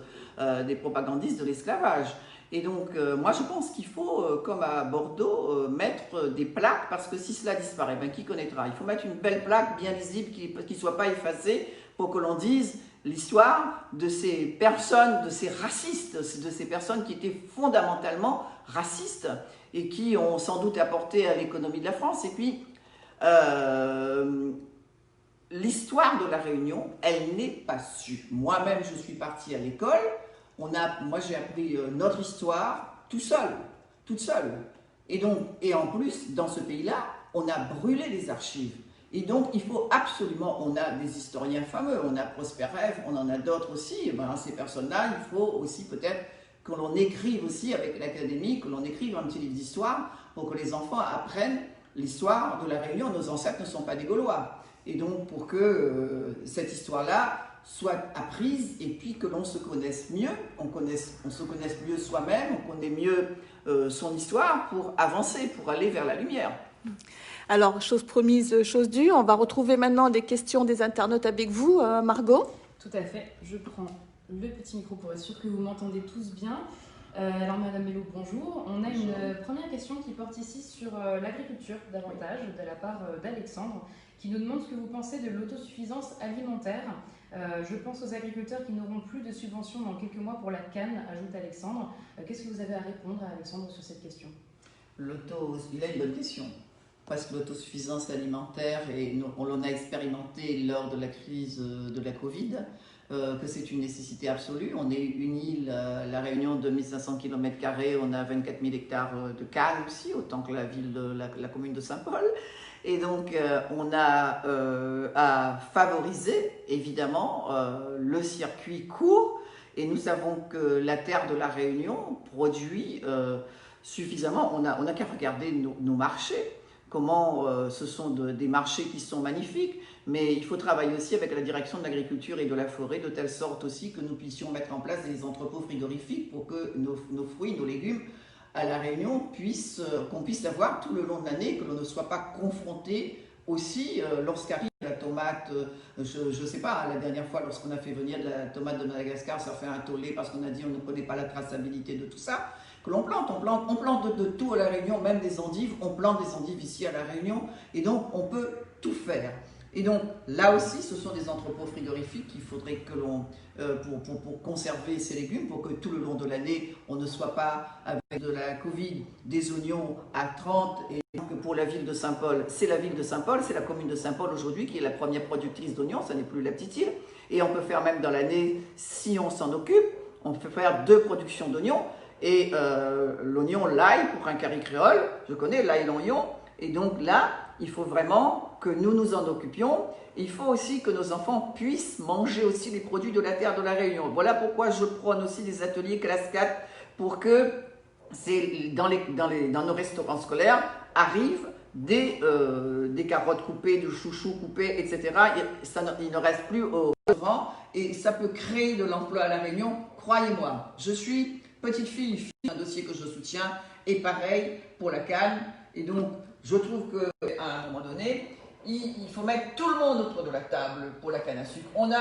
des propagandistes de l'esclavage. Et donc, moi, je pense qu'il faut, comme à Bordeaux, mettre des plaques, parce que si cela disparaît, ben, qui connaîtra? Il faut mettre une belle plaque bien lisible, qui ne soit pas effacée, pour que l'on dise l'histoire de ces personnes, de ces racistes, de ces personnes qui étaient fondamentalement racistes et qui ont sans doute apporté à l'économie de la France. Et puis, l'histoire de La Réunion, elle n'est pas sûre. Moi-même, je suis partie à l'école. Moi, j'ai appris notre histoire toute seule. Et en plus, dans ce pays-là, on a brûlé les archives. Et donc, il faut absolument, on a des historiens fameux, on a Prosper Rêve, on en a d'autres aussi. Et ben, ces personnes-là, il faut aussi peut-être que l'on écrive aussi avec l'académie, que l'on écrive un petit livre d'histoire pour que les enfants apprennent l'histoire de La Réunion. Nos ancêtres ne sont pas des Gaulois. Et donc, pour que cette histoire-là soit apprise et puis que l'on se connaisse mieux, on se connaisse mieux soi-même, on connaît mieux son histoire pour avancer, pour aller vers la lumière. Alors, chose promise, chose due, on va retrouver maintenant des questions des internautes avec vous, Margot. Tout à fait, je prends le petit micro pour être sûr que vous m'entendez tous bien. Alors Madame Bello, bonjour. On a une première question qui porte ici sur l'agriculture davantage, de la part d'Alexandre, qui nous demande ce que vous pensez de l'autosuffisance alimentaire. Je pense aux agriculteurs qui n'auront plus de subventions dans quelques mois pour la canne, ajoute Alexandre. Qu'est-ce que vous avez à répondre à Alexandre sur cette question ? Il a une bonne question. Presque l'autosuffisance alimentaire, et on l'en a expérimenté lors de la crise de la Covid, que c'est une nécessité absolue. On est une île, la Réunion, de 1500 km², on a 24 000 hectares de canne aussi, autant que la ville, la commune de Saint-Paul. Et donc, on a à favoriser, évidemment, le circuit court, et nous savons que la terre de la Réunion produit suffisamment. On n'a qu'à regarder nos marchés, comment ce sont des marchés qui sont magnifiques, mais il faut travailler aussi avec la direction de l'agriculture et de la forêt, de telle sorte aussi que nous puissions mettre en place des entrepôts frigorifiques pour que nos fruits, nos légumes à La Réunion, qu'on puisse l'avoir tout le long de l'année, que l'on ne soit pas confronté aussi lorsqu'arrive la tomate, je ne sais pas, la dernière fois lorsqu'on a fait venir de la tomate de Madagascar, ça fait un tollé parce qu'on a dit on ne connaît pas la traçabilité de tout ça, que l'on plante, on plante de tout à La Réunion, même des endives, on plante des endives ici à La Réunion, et donc on peut tout faire. Et donc là aussi, ce sont des entrepôts frigorifiques qu'il faudrait que l'on, pour conserver ces légumes, pour que tout le long de l'année, on ne soit pas avec de la Covid, des oignons à 30, et donc pour la ville de Saint-Paul, c'est la ville de Saint-Paul, c'est la commune de Saint-Paul aujourd'hui qui est la première productrice d'oignons, ça n'est plus la petite île, et on peut faire même dans l'année, si on s'en occupe, on peut faire 2 productions d'oignons, et l'oignon, l'ail, pour un curry créole, je connais l'ail, l'oignon, et donc là, il faut vraiment que nous nous en occupions. Il faut aussi que nos enfants puissent manger aussi les produits de la terre de la Réunion. Voilà pourquoi je prône aussi des ateliers classe 4 pour que dans nos restaurants scolaires arrivent des carottes coupées, du chouchou coupé, etc. Il ne reste plus au restaurant et ça peut créer de l'emploi à la Réunion. Croyez-moi, je suis petite fille, un dossier que je soutiens, et pareil pour la canne. Et donc, je trouve qu'à un moment donné, il faut mettre tout le monde autour de la table pour la canne à sucre. On a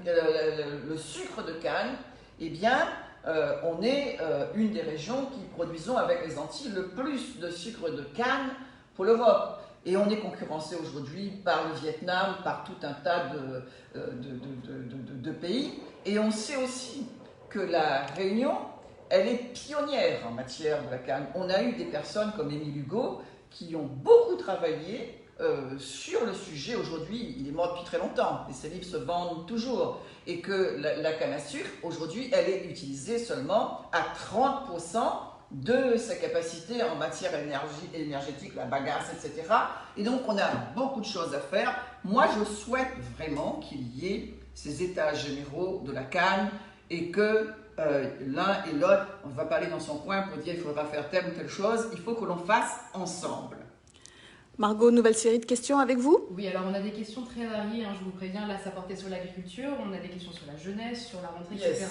le sucre de canne, eh bien, on est une des régions qui produisons avec les Antilles le plus de sucre de canne pour l'Europe. Et on est concurrencé aujourd'hui par le Vietnam, par tout un tas de pays. Et on sait aussi que la Réunion, elle est pionnière en matière de la canne. On a eu des personnes comme Émile Hugo qui ont beaucoup travaillé sur le sujet. Aujourd'hui, il est mort depuis très longtemps et ses livres se vendent toujours. Et que la canne à sucre, aujourd'hui, elle est utilisée seulement à 30% de sa capacité en matière énergétique, la bagasse, etc. Et donc, on a beaucoup de choses à faire. Moi, je souhaite vraiment qu'il y ait ces états généraux de la canne et que l'un et l'autre, on ne va pas aller dans son coin pour dire il faudra faire telle ou telle chose, il faut que l'on fasse ensemble. Margot, nouvelle série de questions avec vous? Oui, alors on a des questions très variées, hein, je vous préviens, là ça portait sur l'agriculture, on a des questions sur la jeunesse, sur la rentrée, etc.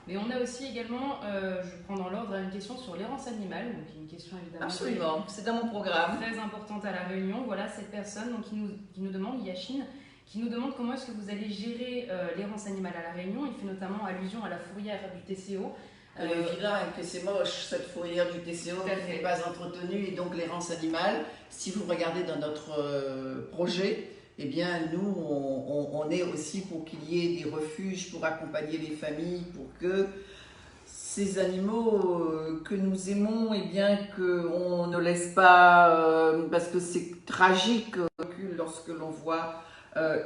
Mais on a aussi également, je prends dans l'ordre, une question sur l'errance animale, donc une question évidemment absolument, c'est dans mon programme. Très importante à La Réunion. Voilà cette personne donc, qui nous demande, Yachine, qui nous demande comment est-ce que vous allez gérer l'errance animale à La Réunion. Il fait notamment allusion à la fourrière du TCO. Vilain, que c'est moche cette fourrière du TCO qui n'est pas entretenue, et donc l'errance animale. Si vous regardez dans notre projet, eh bien nous on est aussi pour qu'il y ait des refuges pour accompagner les familles, pour que ces animaux que nous aimons, eh bien qu'on ne laisse pas, parce que c'est tragique lorsque l'on voit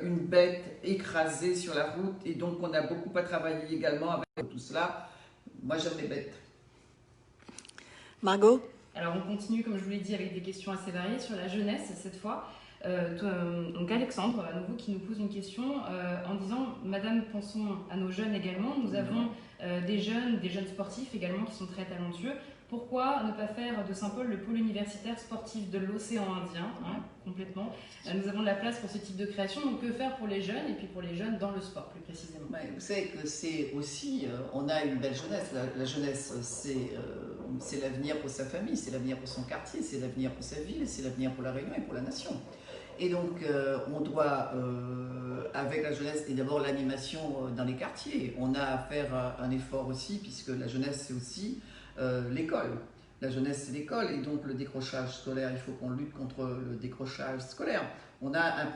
une bête écrasée sur la route, et donc on a beaucoup à travailler également avec tout cela. Moi, j'aime les bêtes. Margot? Alors, on continue, comme je vous l'ai dit, avec des questions assez variées sur la jeunesse, cette fois. Donc, Alexandre, à nouveau, qui nous pose une question en disant « Madame, pensons à nos jeunes également. Nous avons des jeunes sportifs également qui sont très talentueux. Pourquoi ne pas faire de Saint-Paul le pôle universitaire sportif de l'océan Indien, hein, complètement. Nous avons de la place pour ce type de création, donc que faire pour les jeunes et puis pour les jeunes dans le sport plus précisément. Ouais, vous savez que c'est aussi, on a une belle jeunesse, la jeunesse c'est l'avenir pour sa famille, c'est l'avenir pour son quartier, c'est l'avenir pour sa ville, c'est l'avenir pour la Réunion et pour la nation. Et donc on doit, avec la jeunesse, et d'abord l'animation dans les quartiers, on a à faire un effort aussi, puisque la jeunesse c'est aussi l'école. La jeunesse, c'est l'école, et donc le décrochage scolaire, il faut qu'on lutte contre le décrochage scolaire. On a un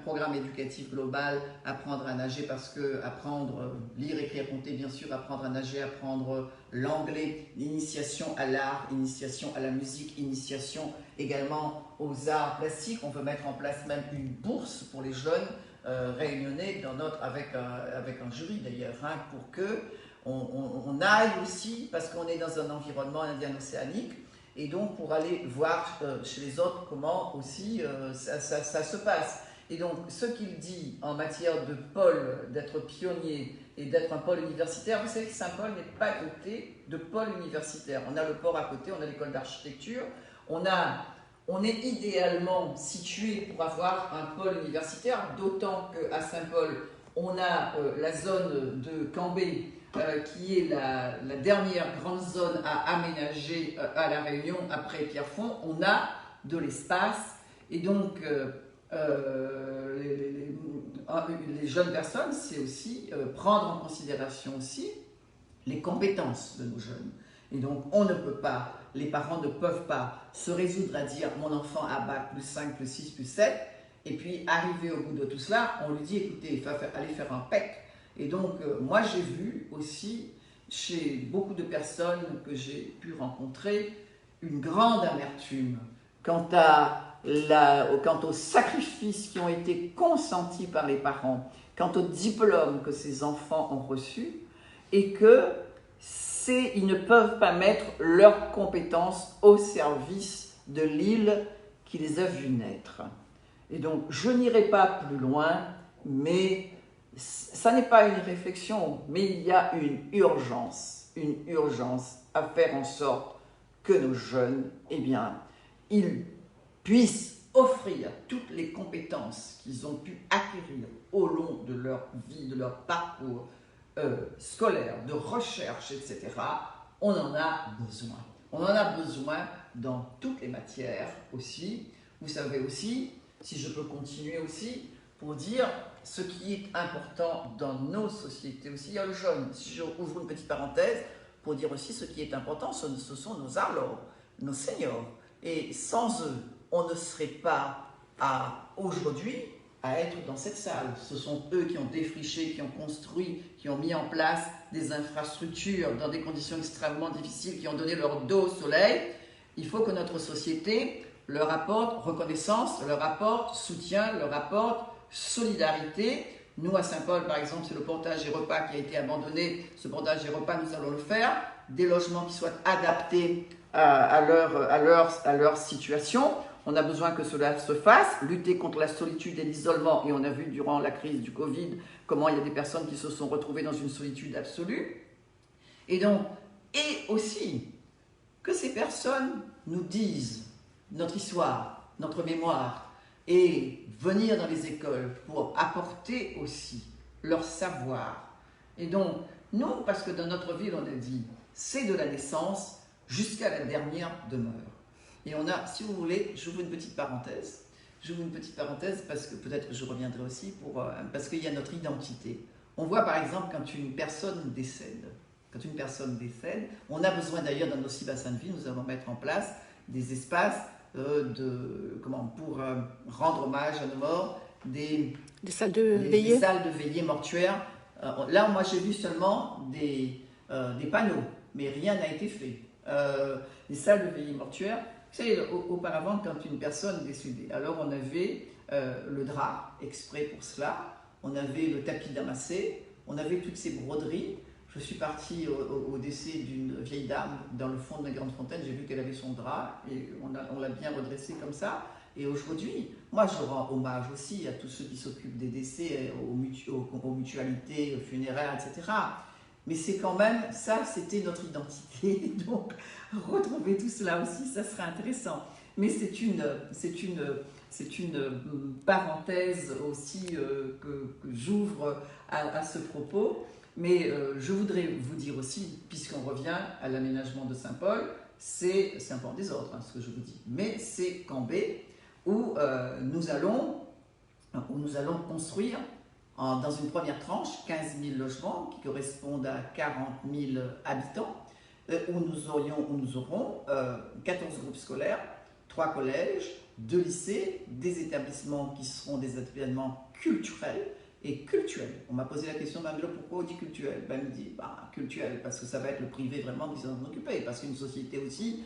programme éducatif global, apprendre à nager, parce que apprendre, lire, écrire, compter, bien sûr, apprendre à nager, apprendre l'anglais, l'initiation à l'art, initiation à la musique, initiation également aux arts plastiques. On veut mettre en place même une bourse pour les jeunes réunionnais avec un jury d'ailleurs, hein, pour que on aille aussi, parce qu'on est dans un environnement indien-océanique, et donc pour aller voir chez les autres comment aussi ça se passe. Et donc ce qu'il dit en matière de pôle, d'être pionnier et d'être un pôle universitaire, vous savez que Saint-Paul n'est pas doté de pôle universitaire. On a le port à côté, on a l'école d'architecture, on est idéalement situé pour avoir un pôle universitaire, d'autant qu'à Saint-Paul, on a la zone de Cambé, qui est la dernière grande zone à aménager à La Réunion après Pierrefonds. On a de l'espace, et donc les jeunes personnes, c'est aussi prendre en considération aussi les compétences de nos jeunes. Et donc on ne peut pas, les parents ne peuvent pas se résoudre à dire mon enfant a bac plus 5, plus 6, plus 7, et puis arrivé au bout de tout cela, on lui dit écoutez, il faut aller faire un PEC. Et donc, moi, j'ai vu aussi, chez beaucoup de personnes que j'ai pu rencontrer, une grande amertume quant aux sacrifices qui ont été consentis par les parents, quant aux diplômes que ces enfants ont reçus, et qu'ils ne peuvent pas mettre leurs compétences au service de l'île qui les a vus naître. Et donc, je n'irai pas plus loin, mais ça n'est pas une réflexion, mais il y a une urgence à faire en sorte que nos jeunes, eh bien, ils puissent offrir toutes les compétences qu'ils ont pu acquérir au long de leur vie, de leur parcours scolaire, de recherche, etc. On en a besoin. On en a besoin dans toutes les matières aussi. Vous savez aussi, si je peux continuer aussi, pour dire ce qui est important dans nos sociétés aussi. Il y a le jeune. Si je ouvre une petite parenthèse, pour dire aussi ce qui est important, ce sont nos arlors, nos seniors. Et sans eux, on ne serait pas aujourd'hui à être dans cette salle. Ce sont eux qui ont défriché, qui ont construit, qui ont mis en place des infrastructures dans des conditions extrêmement difficiles, qui ont donné leur dos au soleil. Il faut que notre société leur apporte reconnaissance, leur apporte soutien, leur apporte solidarité. Nous, à Saint-Paul, par exemple, c'est le portage et repas qui a été abandonné. Ce portage et repas, nous allons le faire. Des logements qui soient adaptés à leur situation. On a besoin que cela se fasse. Lutter contre la solitude et l'isolement. Et on a vu durant la crise du Covid comment il y a des personnes qui se sont retrouvées dans une solitude absolue. Et aussi, que ces personnes nous disent notre histoire, notre mémoire, et venir dans les écoles pour apporter aussi leur savoir. Et donc, non, parce que dans notre ville, on a dit, c'est de la naissance jusqu'à la dernière demeure. Et on a, si vous voulez, j'ouvre une petite parenthèse. J'ouvre une petite parenthèse parce que peut-être que je reviendrai aussi parce qu'il y a notre identité. On voit par exemple quand une personne décède. Quand une personne décède, on a besoin d'ailleurs dans nos 6 bassins de vie, nous allons mettre en place des espaces pour rendre hommage à nos morts, des salles de veillée. Des salles de veillée mortuaires. Là, moi, j'ai vu seulement des panneaux, mais rien n'a été fait. Les salles de veillée mortuaires, vous savez, auparavant, quand une personne décédait, alors on avait le drap exprès pour cela, on avait le tapis damassé, on avait toutes ces broderies. Je suis partie au décès d'une vieille dame dans le fond de la Grande Fontaine, j'ai vu qu'elle avait son drap et on l'a bien redressé comme ça. Et aujourd'hui, moi je rends hommage aussi à tous ceux qui s'occupent des décès, aux mutualités funéraires, etc. Mais c'est quand même, ça c'était notre identité, donc retrouver tout cela aussi, ça serait intéressant. Mais c'est une parenthèse aussi que j'ouvre à ce propos. Mais je voudrais vous dire aussi, puisqu'on revient à l'aménagement de Saint-Paul, c'est un peu en désordre, ce que je vous dis, mais c'est Cambé où nous allons construire dans une première tranche 15 000 logements qui correspondent à 40 000 habitants. où nous aurons 14 groupes scolaires, 3 collèges, 2 lycées, des établissements qui seront des établissements culturels et cultuels. On m'a posé la question, Mme Bello, pourquoi on dit culturel? Ben, elle me dit, culturel, parce que ça va être le privé vraiment qui s'en occuper, parce qu'une société aussi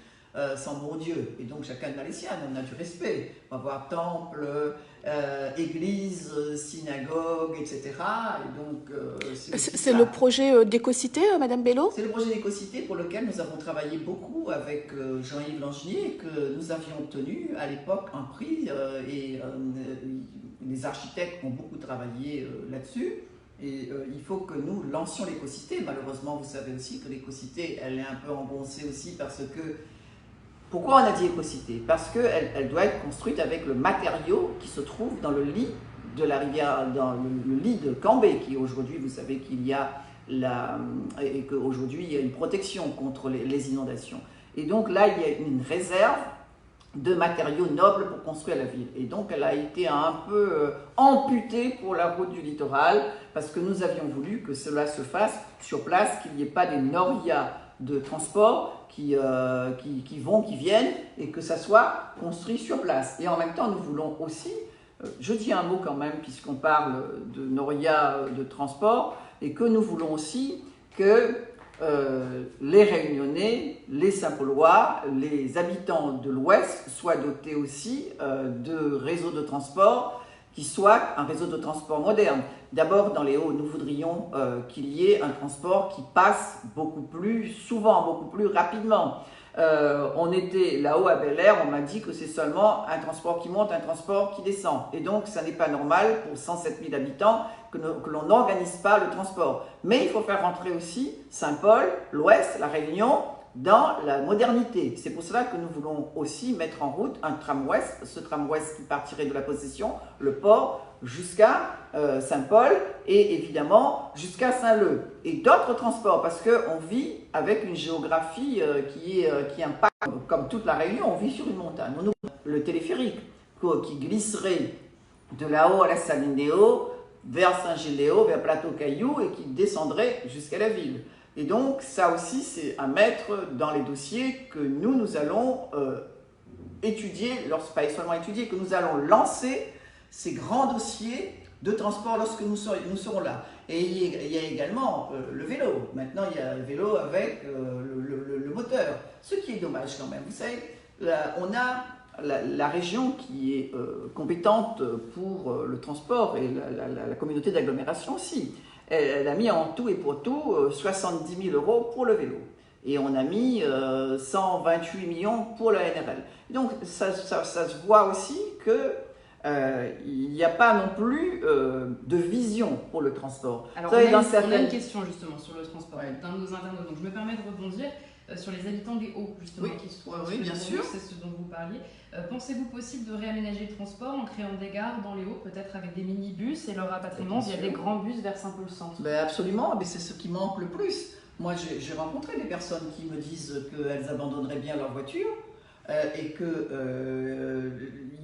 sans bon Dieu, et donc chacun a les siennes, on a du respect. On va voir temple, église, synagogue, etc. Et donc, c'est le projet d'éco-cité, Madame Bello? C'est le projet d'éco-cité pour lequel nous avons travaillé beaucoup avec Jean-Yves Langenier, que nous avions obtenu à l'époque un prix, et les architectes ont beaucoup travaillé là-dessus. Et il faut que nous lancions l'éco-cité. Malheureusement, vous savez aussi que l'éco-cité, elle est un peu engoncée aussi parce que... Pourquoi on a dit éco-cité? Parce qu'elle doit être construite avec le matériau qui se trouve dans le lit de la rivière, dans le lit de Cambé, qui aujourd'hui, vous savez qu'il y a et qu'aujourd'hui il y a une protection contre les inondations. Et donc là, il y a une réserve de matériaux nobles pour construire la ville. Et donc elle a été un peu amputée pour la route du littoral, parce que nous avions voulu que cela se fasse sur place, qu'il n'y ait pas des norias de transport qui viennent, et que ça soit construit sur place. Et en même temps, nous voulons aussi, je dis un mot quand même, puisqu'on parle de noria de transport, et que nous voulons aussi que les Réunionnais, les Saint-Paulois, les habitants de l'Ouest soient dotés aussi de réseaux de transport qui soit un réseau de transport moderne. D'abord, dans les Hauts, nous voudrions qu'il y ait un transport qui passe beaucoup plus souvent, beaucoup plus rapidement. On était là-haut à Bel-Air, on m'a dit que c'est seulement un transport qui monte, un transport qui descend. Et donc, ça n'est pas normal pour 107 000 habitants que l'on n'organise pas le transport. Mais il faut faire rentrer aussi Saint-Paul, l'Ouest, la Réunion, dans la modernité. C'est pour cela que nous voulons aussi mettre en route un tram-ouest, ce tram-ouest qui partirait de la possession, le port, jusqu'à Saint-Paul et évidemment jusqu'à Saint-Leu. Et d'autres transports, parce qu'on vit avec une géographie qui impacte, comme toute la Réunion, on vit sur une montagne. Le téléphérique qui glisserait de là-haut à la Saline-des-Hauts, vers Saint-Gilles-des-Hauts, vers Plateau-Caillou et qui descendrait jusqu'à la ville. Et donc, ça aussi, c'est à mettre dans les dossiers que nous allons étudier, pas seulement étudier, que nous allons lancer ces grands dossiers de transport lorsque nous serons là. Et il y a également le vélo. Maintenant, il y a le vélo avec le moteur. Ce qui est dommage quand même. Vous savez, on a la région qui est compétente pour le transport et la communauté d'agglomération aussi. Elle a mis en tout et pour tout 70 000 € pour le vélo. Et on a mis 128 millions pour la NRL. Donc ça se voit aussi qu'il n'y a pas non plus de vision pour le transport. Alors on a une question justement sur le transport d'un de nos internautes. Donc je me permets de rebondir sur les habitants des Hauts, justement, qui se trouvent oui, bien sûr. C'est ce dont vous parliez. Pensez-vous possible de réaménager le transport en créant des gares dans les Hauts, peut-être avec des minibus et leur rapatriement via des grands bus vers Saint-Paul-Centre? Absolument, mais c'est ce qui manque le plus. Moi, j'ai rencontré des personnes qui me disent qu'elles abandonneraient bien leur voiture et qu'il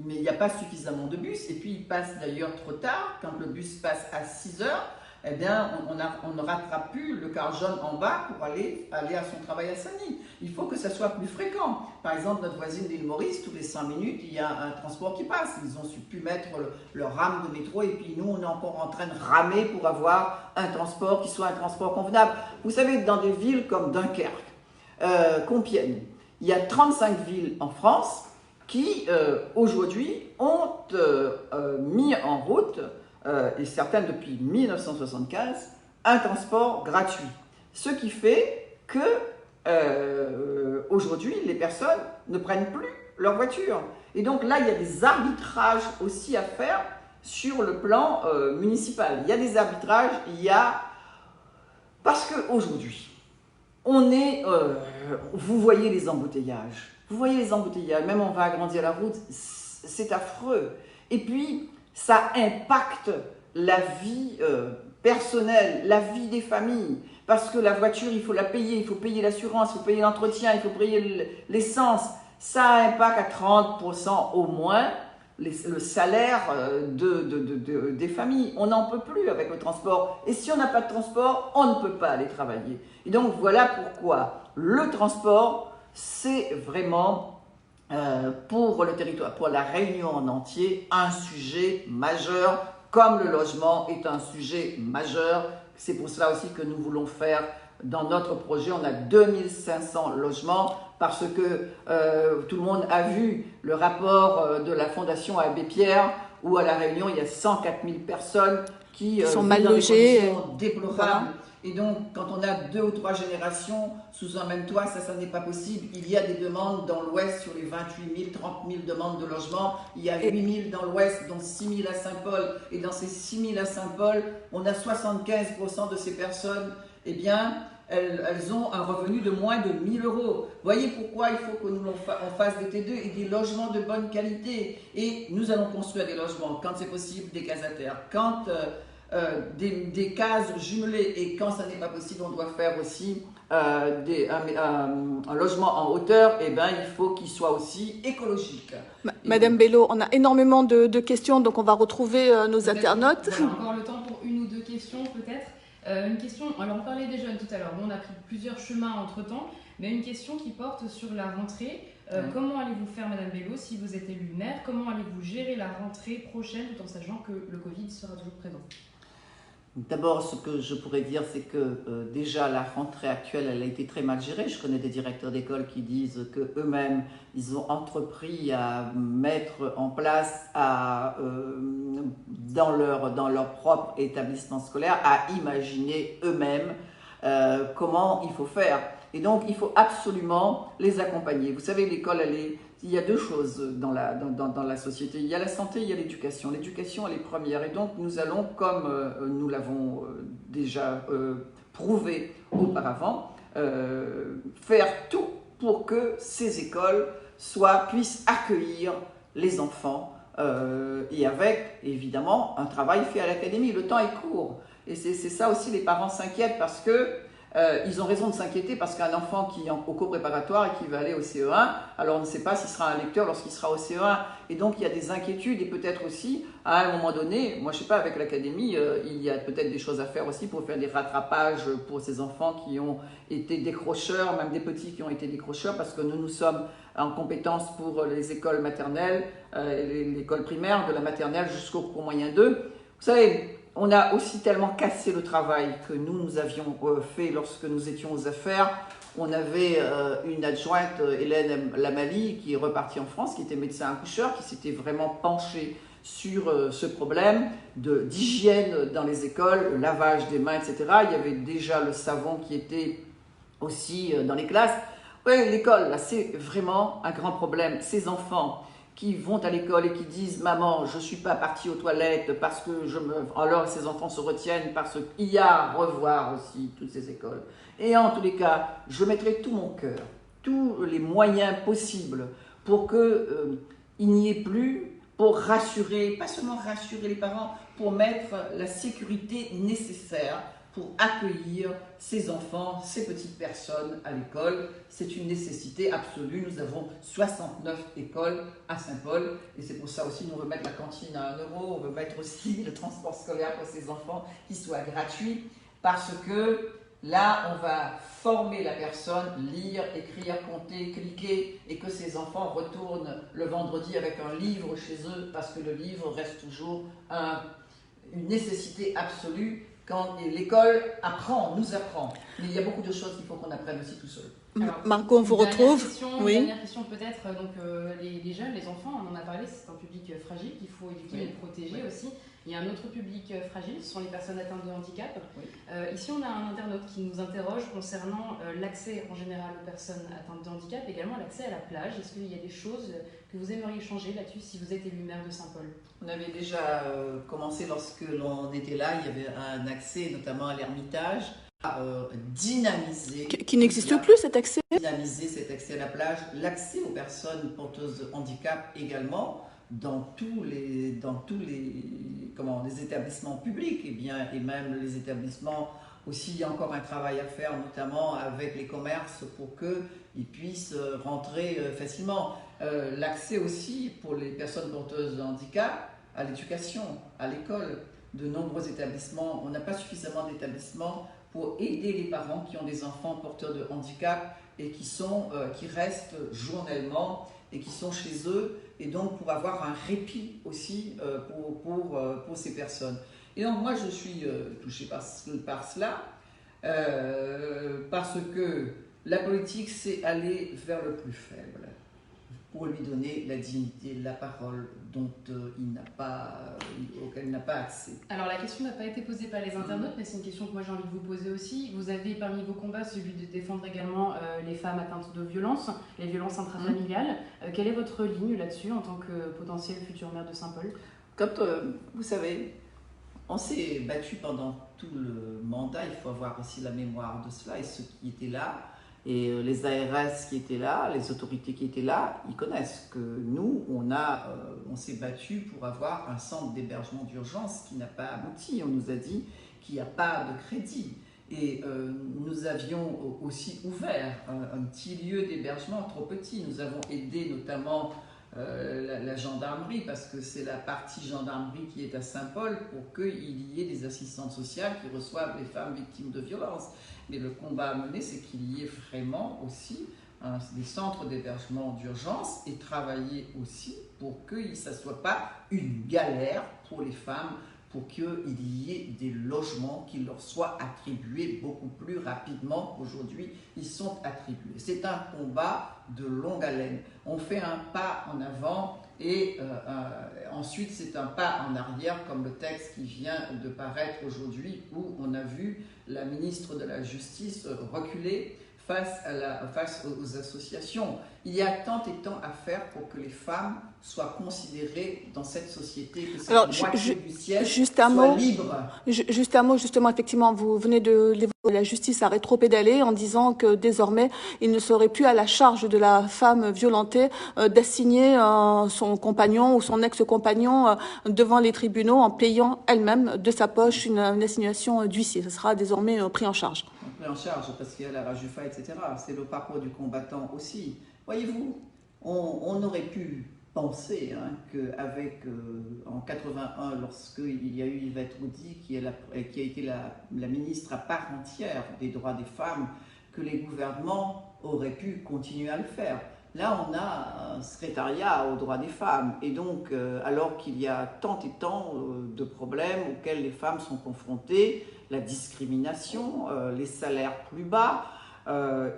n'y a pas suffisamment de bus. Et puis, ils passent d'ailleurs trop tard. Quand le bus passe à 6 heures, eh bien, on ne rattrape plus le car jaune en bas pour aller à son travail à Saint-Denis. Il faut que ça soit plus fréquent. Par exemple, notre voisine d'île Maurice, tous les 5 minutes, il y a un transport qui passe. Ils ont pu mettre leur rame de métro et puis nous, on est encore en train de ramer pour avoir un transport qui soit un transport convenable. Vous savez, dans des villes comme Dunkerque, Compiègne, il y a 35 villes en France qui, aujourd'hui, ont mis en route et certaines depuis 1975, un transport gratuit. Ce qui fait que aujourd'hui, les personnes ne prennent plus leur voiture. Et donc là, il y a des arbitrages aussi à faire sur le plan municipal. Il y a des arbitrages, parce qu'aujourd'hui, vous voyez les embouteillages. Vous voyez les embouteillages, même on va agrandir la route, c'est affreux. Et puis, ça impacte la vie personnelle, la vie des familles. Parce que la voiture, il faut la payer, il faut payer l'assurance, il faut payer l'entretien, il faut payer l'essence. Ça impacte à 30% au moins le salaire des familles. On n'en peut plus avec le transport. Et si on n'a pas de transport, on ne peut pas aller travailler. Et donc voilà pourquoi le transport, c'est vraiment pour le territoire, pour la Réunion en entier, un sujet majeur, comme le logement est un sujet majeur. C'est pour cela aussi que nous voulons faire, dans notre projet, on a 2500 logements, parce que tout le monde a vu le rapport de la Fondation Abbé Pierre, où à La Réunion, il y a 104 000 personnes qui sont vivent mal dans des logées. conditions déplorables. Voilà. Et donc, quand on a 2 ou 3 générations sous un même toit, ça n'est pas possible. Il y a des demandes dans l'Ouest sur les 28 000, 30 000 demandes de logement. Il y a 8 000 dans l'Ouest, dont 6 000 à Saint-Paul. Et dans ces 6 000 à Saint-Paul, on a 75% de ces personnes, eh bien, elles ont un revenu de moins de 1 000 euros. Voyez pourquoi il faut que nous on fasse des T2 et des logements de bonne qualité. Et nous allons construire des logements, quand c'est possible, des casataires. Quand des cases jumelées, et quand ça n'est pas possible, on doit faire aussi un logement en hauteur, et ben il faut qu'il soit aussi écologique. Madame Bello, on a énormément de questions, donc on va retrouver nos internautes. Voilà, encore le temps pour une ou deux questions peut-être. Une question, alors on parlait des jeunes tout à l'heure, bon, on a pris plusieurs chemins entre-temps, mais une question qui porte sur la rentrée. Comment allez-vous faire, Madame Bello, si vous êtes élue maire? Comment allez-vous gérer la rentrée prochaine, tout en sachant que le Covid sera toujours présent? D'abord, ce que je pourrais dire, c'est que déjà la rentrée actuelle, elle a été très mal gérée. Je connais des directeurs d'école qui disent qu'eux-mêmes, ils ont entrepris à mettre en place, dans leur propre établissement scolaire, à imaginer eux-mêmes comment il faut faire. Et donc, il faut absolument les accompagner. Vous savez, l'école, il y a 2 choses dans la société. Il y a la santé, il y a l'éducation. L'éducation, elle est première. Et donc, nous allons, comme nous l'avons déjà prouvé auparavant, faire tout pour que ces écoles puissent accueillir les enfants et avec, évidemment, un travail fait à l'académie. Le temps est court. Et c'est ça aussi, les parents s'inquiètent parce que ils ont raison de s'inquiéter parce qu'un enfant qui est au cours préparatoire et qui va aller au CE1, alors on ne sait pas s'il sera un lecteur lorsqu'il sera au CE1. Et donc il y a des inquiétudes et peut-être aussi, à un moment donné, moi je ne sais pas, avec l'académie, il y a peut-être des choses à faire aussi pour faire des rattrapages pour ces enfants qui ont été décrocheurs, même des petits qui ont été décrocheurs, parce que nous sommes en compétence pour les écoles maternelles, l'école primaire, de la maternelle jusqu'au cours moyen 2. Vous savez, on a aussi tellement cassé le travail que nous avions fait lorsque nous étions aux affaires. On avait une adjointe, Hélène Lamali, qui est repartie en France, qui était médecin accoucheur, qui s'était vraiment penchée sur ce problème d'hygiène dans les écoles, le lavage des mains, etc. Il y avait déjà le savon qui était aussi dans les classes. Oui, l'école, là, c'est vraiment un grand problème. Ces enfants qui vont à l'école et qui disent « Maman, je ne suis pas partie aux toilettes parce que Alors, ces enfants se retiennent parce qu'il y a à revoir aussi toutes ces écoles. Et en tous les cas, je mettrai tout mon cœur, tous les moyens possibles pour qu'il n'y ait plus, pour rassurer, pas seulement rassurer les parents, pour mettre la sécurité nécessaire pour accueillir ces enfants, ces petites personnes à l'école. C'est une nécessité absolue. Nous avons 69 écoles à Saint-Paul et c'est pour ça aussi nous on veut mettre la cantine à 1 euro, on veut mettre aussi le transport scolaire pour ces enfants qui soit gratuit parce que là on va former la personne, lire, écrire, compter, cliquer et que ces enfants retournent le vendredi avec un livre chez eux parce que le livre reste toujours une nécessité absolue. Quand l'école nous apprend. Mais il y a beaucoup de choses qu'il faut qu'on apprenne aussi tout seul. Alors, Marco, on vous retrouve. Oui. Dernière question peut-être. Donc les jeunes, les enfants, on en a parlé, c'est un public fragile qu'il faut éduquer et protéger aussi. Il y a un autre public fragile, ce sont les personnes atteintes de handicap. Oui. Ici, on a un internaute qui nous interroge concernant l'accès en général aux personnes atteintes de handicap, également l'accès à la plage. Est-ce qu'il y a des choses que vous aimeriez changer là-dessus si vous êtes élu maire de Saint-Paul? On avait déjà commencé lorsque l'on était là, il y avait un accès notamment à l'Ermitage, à dynamiser. Qui n'existe plus cet accès? Dynamiser cet accès à la plage, l'accès aux personnes porteuses de handicap également. Dans tous les établissements publics et même les établissements aussi, il y a encore un travail à faire, notamment avec les commerces, pour qu'ils puissent rentrer facilement. L'accès aussi pour les personnes porteuses de handicap à l'éducation, à l'école. De nombreux établissements, on n'a pas suffisamment d'établissements pour aider les parents qui ont des enfants porteurs de handicap et qui restent journellement et qui sont chez eux, et donc pour avoir un répit aussi pour ces personnes. Et donc moi je suis touchée par cela, parce que la politique c'est aller vers le plus faible, pour lui donner la dignité, la parole dont auquel il n'a pas accès. Alors la question n'a pas été posée par les internautes, mais c'est une question que moi j'ai envie de vous poser aussi. Vous avez parmi vos combats celui de défendre également les femmes atteintes de violences, les violences intrafamiliales. Quelle est votre ligne là-dessus en tant que potentielle future maire de Saint-Paul? Quand, vous savez, on s'est battu pendant tout le mandat, il faut avoir aussi la mémoire de cela, et ceux qui étaient là, et les ARS qui étaient là, les autorités qui étaient là, ils connaissent que nous, on s'est battu pour avoir un centre d'hébergement d'urgence qui n'a pas abouti. On nous a dit qu'il n'y a pas de crédit. Et nous avions aussi ouvert un petit lieu d'hébergement trop petit. Nous avons aidé notamment la gendarmerie, parce que c'est la partie gendarmerie qui est à Saint-Paul, pour qu'il y ait des assistantes sociales qui reçoivent les femmes victimes de violences. Mais le combat à mener, c'est qu'il y ait vraiment aussi des centres d'hébergement d'urgence, et travailler aussi pour que ça ne soit pas une galère pour les femmes, pour qu'il y ait des logements qui leur soient attribués beaucoup plus rapidement qu'aujourd'hui ils sont attribués. C'est un combat de longue haleine. On fait un pas en avant et ensuite c'est un pas en arrière, comme le texte qui vient de paraître aujourd'hui, où on a vu la ministre de la Justice reculer face aux associations. Il y a tant et tant à faire pour que les femmes soient considérées dans cette société, que cette moitié du ciel soit libre. Juste un mot, justement, effectivement, vous venez de l'évoquer, la justice a rétropédalé en disant que désormais, il ne serait plus à la charge de la femme violentée d'assigner son compagnon ou son ex-compagnon devant les tribunaux en payant elle-même de sa poche une assignation d'huissier. Ça sera désormais pris en charge. Pris en charge parce qu'il y a la Rajufa, etc. C'est le parcours du combattant aussi. Voyez-vous, on aurait pu penser qu'avec, en 81, lorsqu'il y a eu Yvette Roudy, qui a été la ministre à part entière des droits des femmes, que les gouvernements auraient pu continuer à le faire. Là, on a un secrétariat aux droits des femmes. Et donc, alors qu'il y a tant et tant de problèmes auxquels les femmes sont confrontées, la discrimination, les salaires plus bas,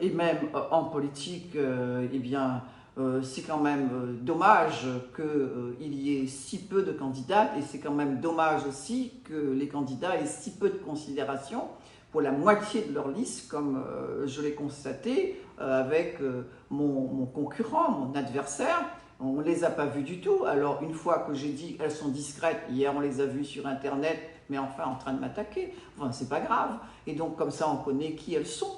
et même en politique, eh bien, c'est quand même dommage qu'il y ait si peu de candidates, et c'est quand même dommage aussi que les candidats aient si peu de considération pour la moitié de leur liste, comme je l'ai constaté avec mon concurrent, mon adversaire. On ne les a pas vues du tout. Alors, une fois que j'ai dit qu'elles sont discrètes, hier on les a vues sur Internet, mais enfin en train de m'attaquer. Enfin, c'est pas grave. Et donc, comme ça, on connaît qui elles sont.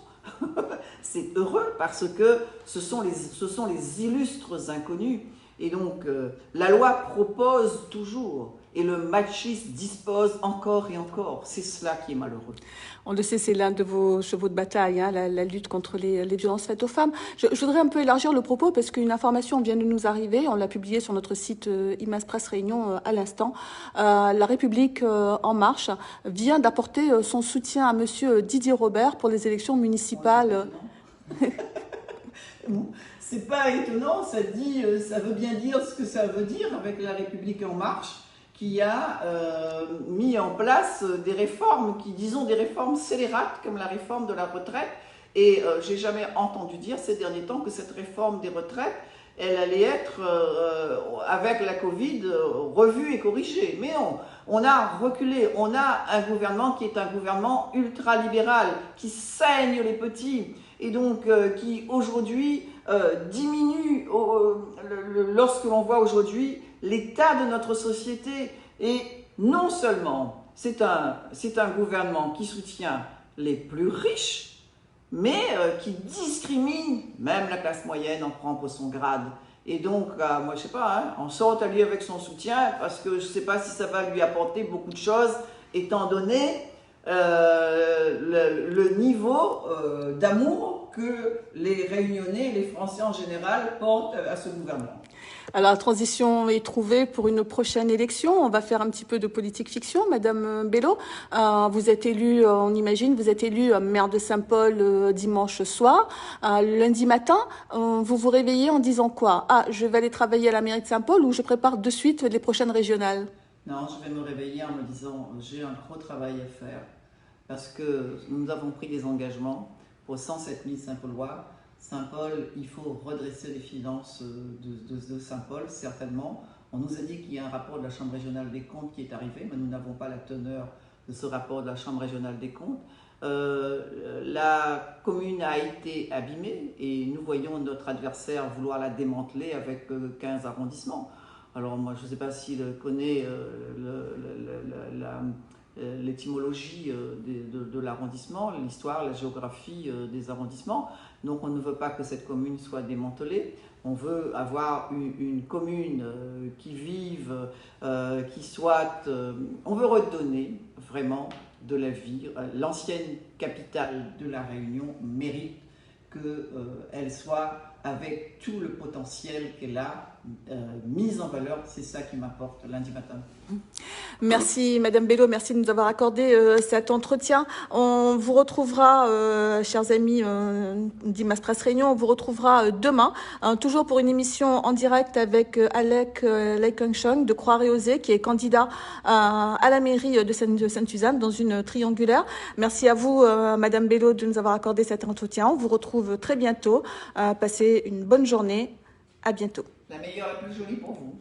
C'est heureux parce que ce sont les illustres inconnus. Et donc, la loi propose toujours et le machisme dispose encore et encore. C'est cela qui est malheureux. On le sait, c'est l'un de vos chevaux de bataille, la lutte contre les violences faites aux femmes. Je voudrais un peu élargir le propos parce qu'une information vient de nous arriver. On l'a publiée sur notre site Image Presse Réunion à l'instant. La République En Marche vient d'apporter son soutien à monsieur Didier Robert pour les élections municipales. C'est pas étonnant, ça veut bien dire ce que ça veut dire avec la République En Marche, qui a mis en place des réformes, des réformes scélérates, comme la réforme de la retraite. Et j'ai jamais entendu dire ces derniers temps que cette réforme des retraites, elle allait être, avec la Covid, revue et corrigée. Mais non, on a reculé. On a un gouvernement qui est un gouvernement ultra-libéral, qui saigne les petits, et donc qui aujourd'hui diminue, lorsque l'on voit aujourd'hui l'état de notre société. Et non seulement c'est un gouvernement qui soutient les plus riches, mais qui discrimine même la classe moyenne en prend pour son grade. Et donc, moi je sais pas, on sort à lui avec son soutien, parce que je sais pas si ça va lui apporter beaucoup de choses, étant donné le niveau d'amour que les Réunionnais et les Français en général portent à ce gouvernement. Alors, la transition est trouvée pour une prochaine élection. On va faire un petit peu de politique fiction. Madame Bello, vous êtes élue, on imagine, vous êtes élue maire de Saint-Paul dimanche soir. Lundi matin, vous vous réveillez en disant quoi? Ah, je vais aller travailler à la mairie de Saint-Paul ou je prépare de suite les prochaines régionales? Non, je vais me réveiller en me disant j'ai un gros travail à faire parce que nous avons pris des engagements pour 107 000 Saint-Paulois. Saint-Paul, il faut redresser les finances de Saint-Paul, certainement. On nous a dit qu'il y a un rapport de la Chambre régionale des comptes qui est arrivé, mais nous n'avons pas la teneur de ce rapport de la Chambre régionale des comptes. La commune a été abîmée et nous voyons notre adversaire vouloir la démanteler avec 15 arrondissements. Alors moi, je ne sais pas s'il connaît l'étymologie de l'arrondissement, l'histoire, la géographie des arrondissements. Donc on ne veut pas que cette commune soit démantelée. On veut avoir une commune qui vive, qui soit... on veut redonner vraiment de la vie. L'ancienne capitale de la Réunion mérite qu'elle soit avec tout le potentiel qu'elle a mise en valeur. C'est ça qui m'apporte lundi matin. Merci Madame Bello, merci de nous avoir accordé cet entretien. On vous retrouvera, chers amis d'Imas Presse Réunion, on vous retrouvera demain, toujours pour une émission en direct avec Alec Leikengshong de Croire-et-Oser, qui est candidat à la mairie de Sainte-Suzanne dans une triangulaire. Merci à vous, Madame Bello, de nous avoir accordé cet entretien. On vous retrouve très bientôt. Passez une bonne journée. À bientôt. La meilleure, la plus jolie pour vous.